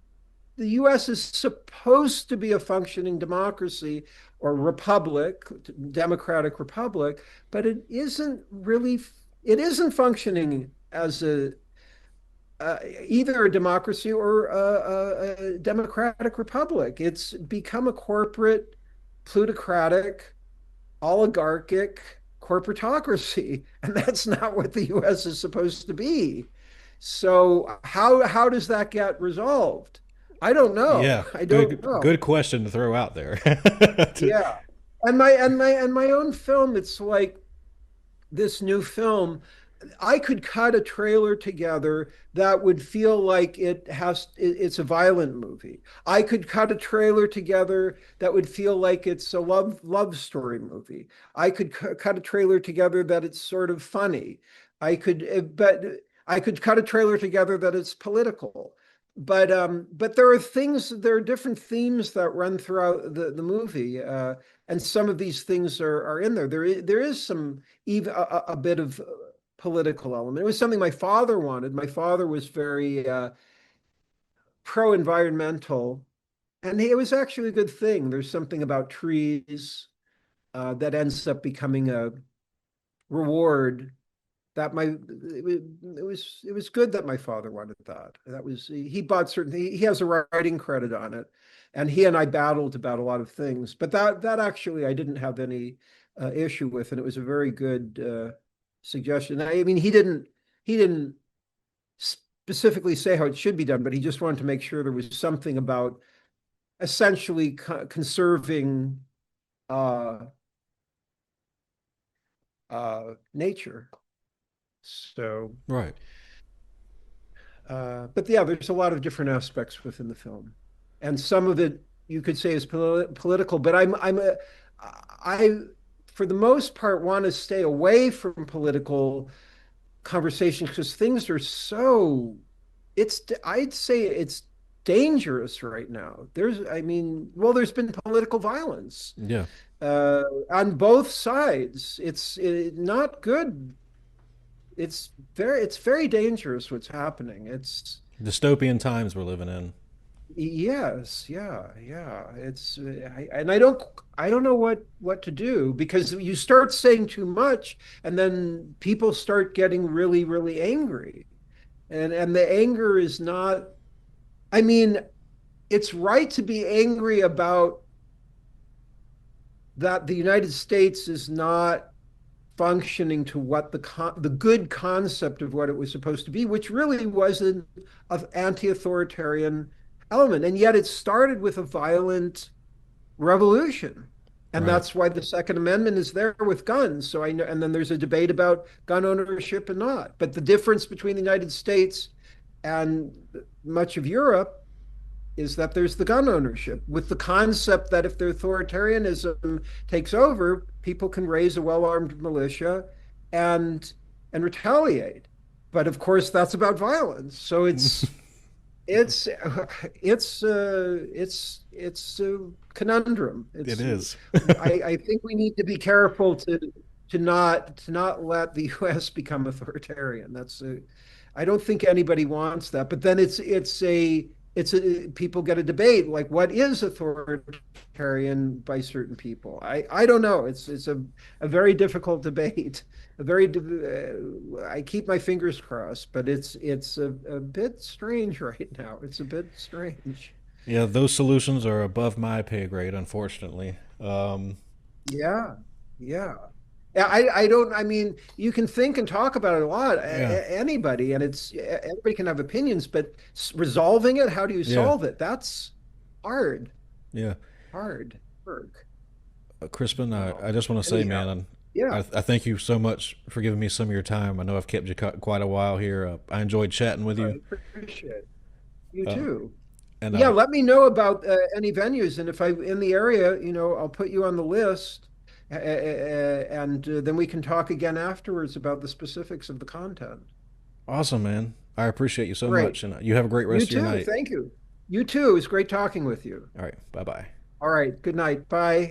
the US is supposed to be a functioning democracy or republic, democratic republic, but it isn't really, it isn't functioning as a either a democracy or a democratic republic. It's become a corporate, plutocratic, oligarchic corporatocracy, and that's not what the US is supposed to be. So how does that get resolved? I don't know. Yeah. I don't know. Good question to throw out there. Yeah. And my own film, it's like this new film, I could cut a trailer together that would feel like it's a violent movie. I could cut a trailer together that would feel like it's a love story movie. I could cut a trailer together that it's sort of funny. But I could cut a trailer together that it's political. But there are different themes that run throughout the movie, and some of these things are in there. There is some even a bit of political element. It was something my father wanted. My father was very pro-environmental, and it was actually a good thing. There's something about trees that ends up becoming a reward that my it was good that my father wanted that. That was he bought certain he has a writing credit on it, and he and I battled about a lot of things. But that actually I didn't have any issue with, and it was a very good suggestion. I mean, he didn't specifically say how it should be done, but he just wanted to make sure there was something about essentially conserving uh, nature. So, Right. but yeah, there's a lot of different aspects within the film, and some of it you could say is political. But I, for the most part, want to stay away from political conversations because things are so. I'd say it's dangerous right now. I mean, well, there's been political violence Yeah. on both sides. It's not good. It's very dangerous what's happening. It's Dystopian times we're living in. yes, yeah, yeah. And I don't know what to do because you start saying too much, and then people start getting really, really angry, and the anger is not. I mean, it's right to be angry about that the United States is not functioning to what the good concept of what it was supposed to be, which really was an anti-authoritarian element, and yet it started with a violent revolution, and Right. that's why the Second Amendment is there with guns. So I know, and then there's a debate about gun ownership and not. But the difference between the United States and much of Europe is that there's the gun ownership with the concept that if the authoritarianism takes over, people can raise a well-armed militia and retaliate. But of course, that's about violence. So it's it's a conundrum. It is. I think we need to be careful to not let the U.S. become authoritarian. I don't think anybody wants that. But then it's a people get a debate like what is authoritarian by certain people. I don't know. It's a very difficult debate. I keep my fingers crossed, but it's a bit strange right now. It's a bit strange. Yeah, those solutions are above my pay grade, unfortunately. Yeah, yeah. Yeah, I don't. I mean, you can think and talk about it a lot. Yeah. Anybody, and everybody can have opinions, but resolving it, how do you Yeah. solve it? That's hard, Yeah. hard work. Crispin, So I just want to say, anyhow, man, yeah, I thank you so much for giving me some of your time. I know I've kept you quite a while here. I enjoyed chatting with I you. appreciate it. You Uh, too. and Yeah, let me know about any venues, and if I'm in the area, I'll put you on the list, and then we can talk again afterwards about the specifics of the content. Awesome, man. I appreciate you so Great. much, and you have a great You rest of your too. night. Thank you. You too. It was great talking with you. All right, bye bye. All right. Good night. Bye.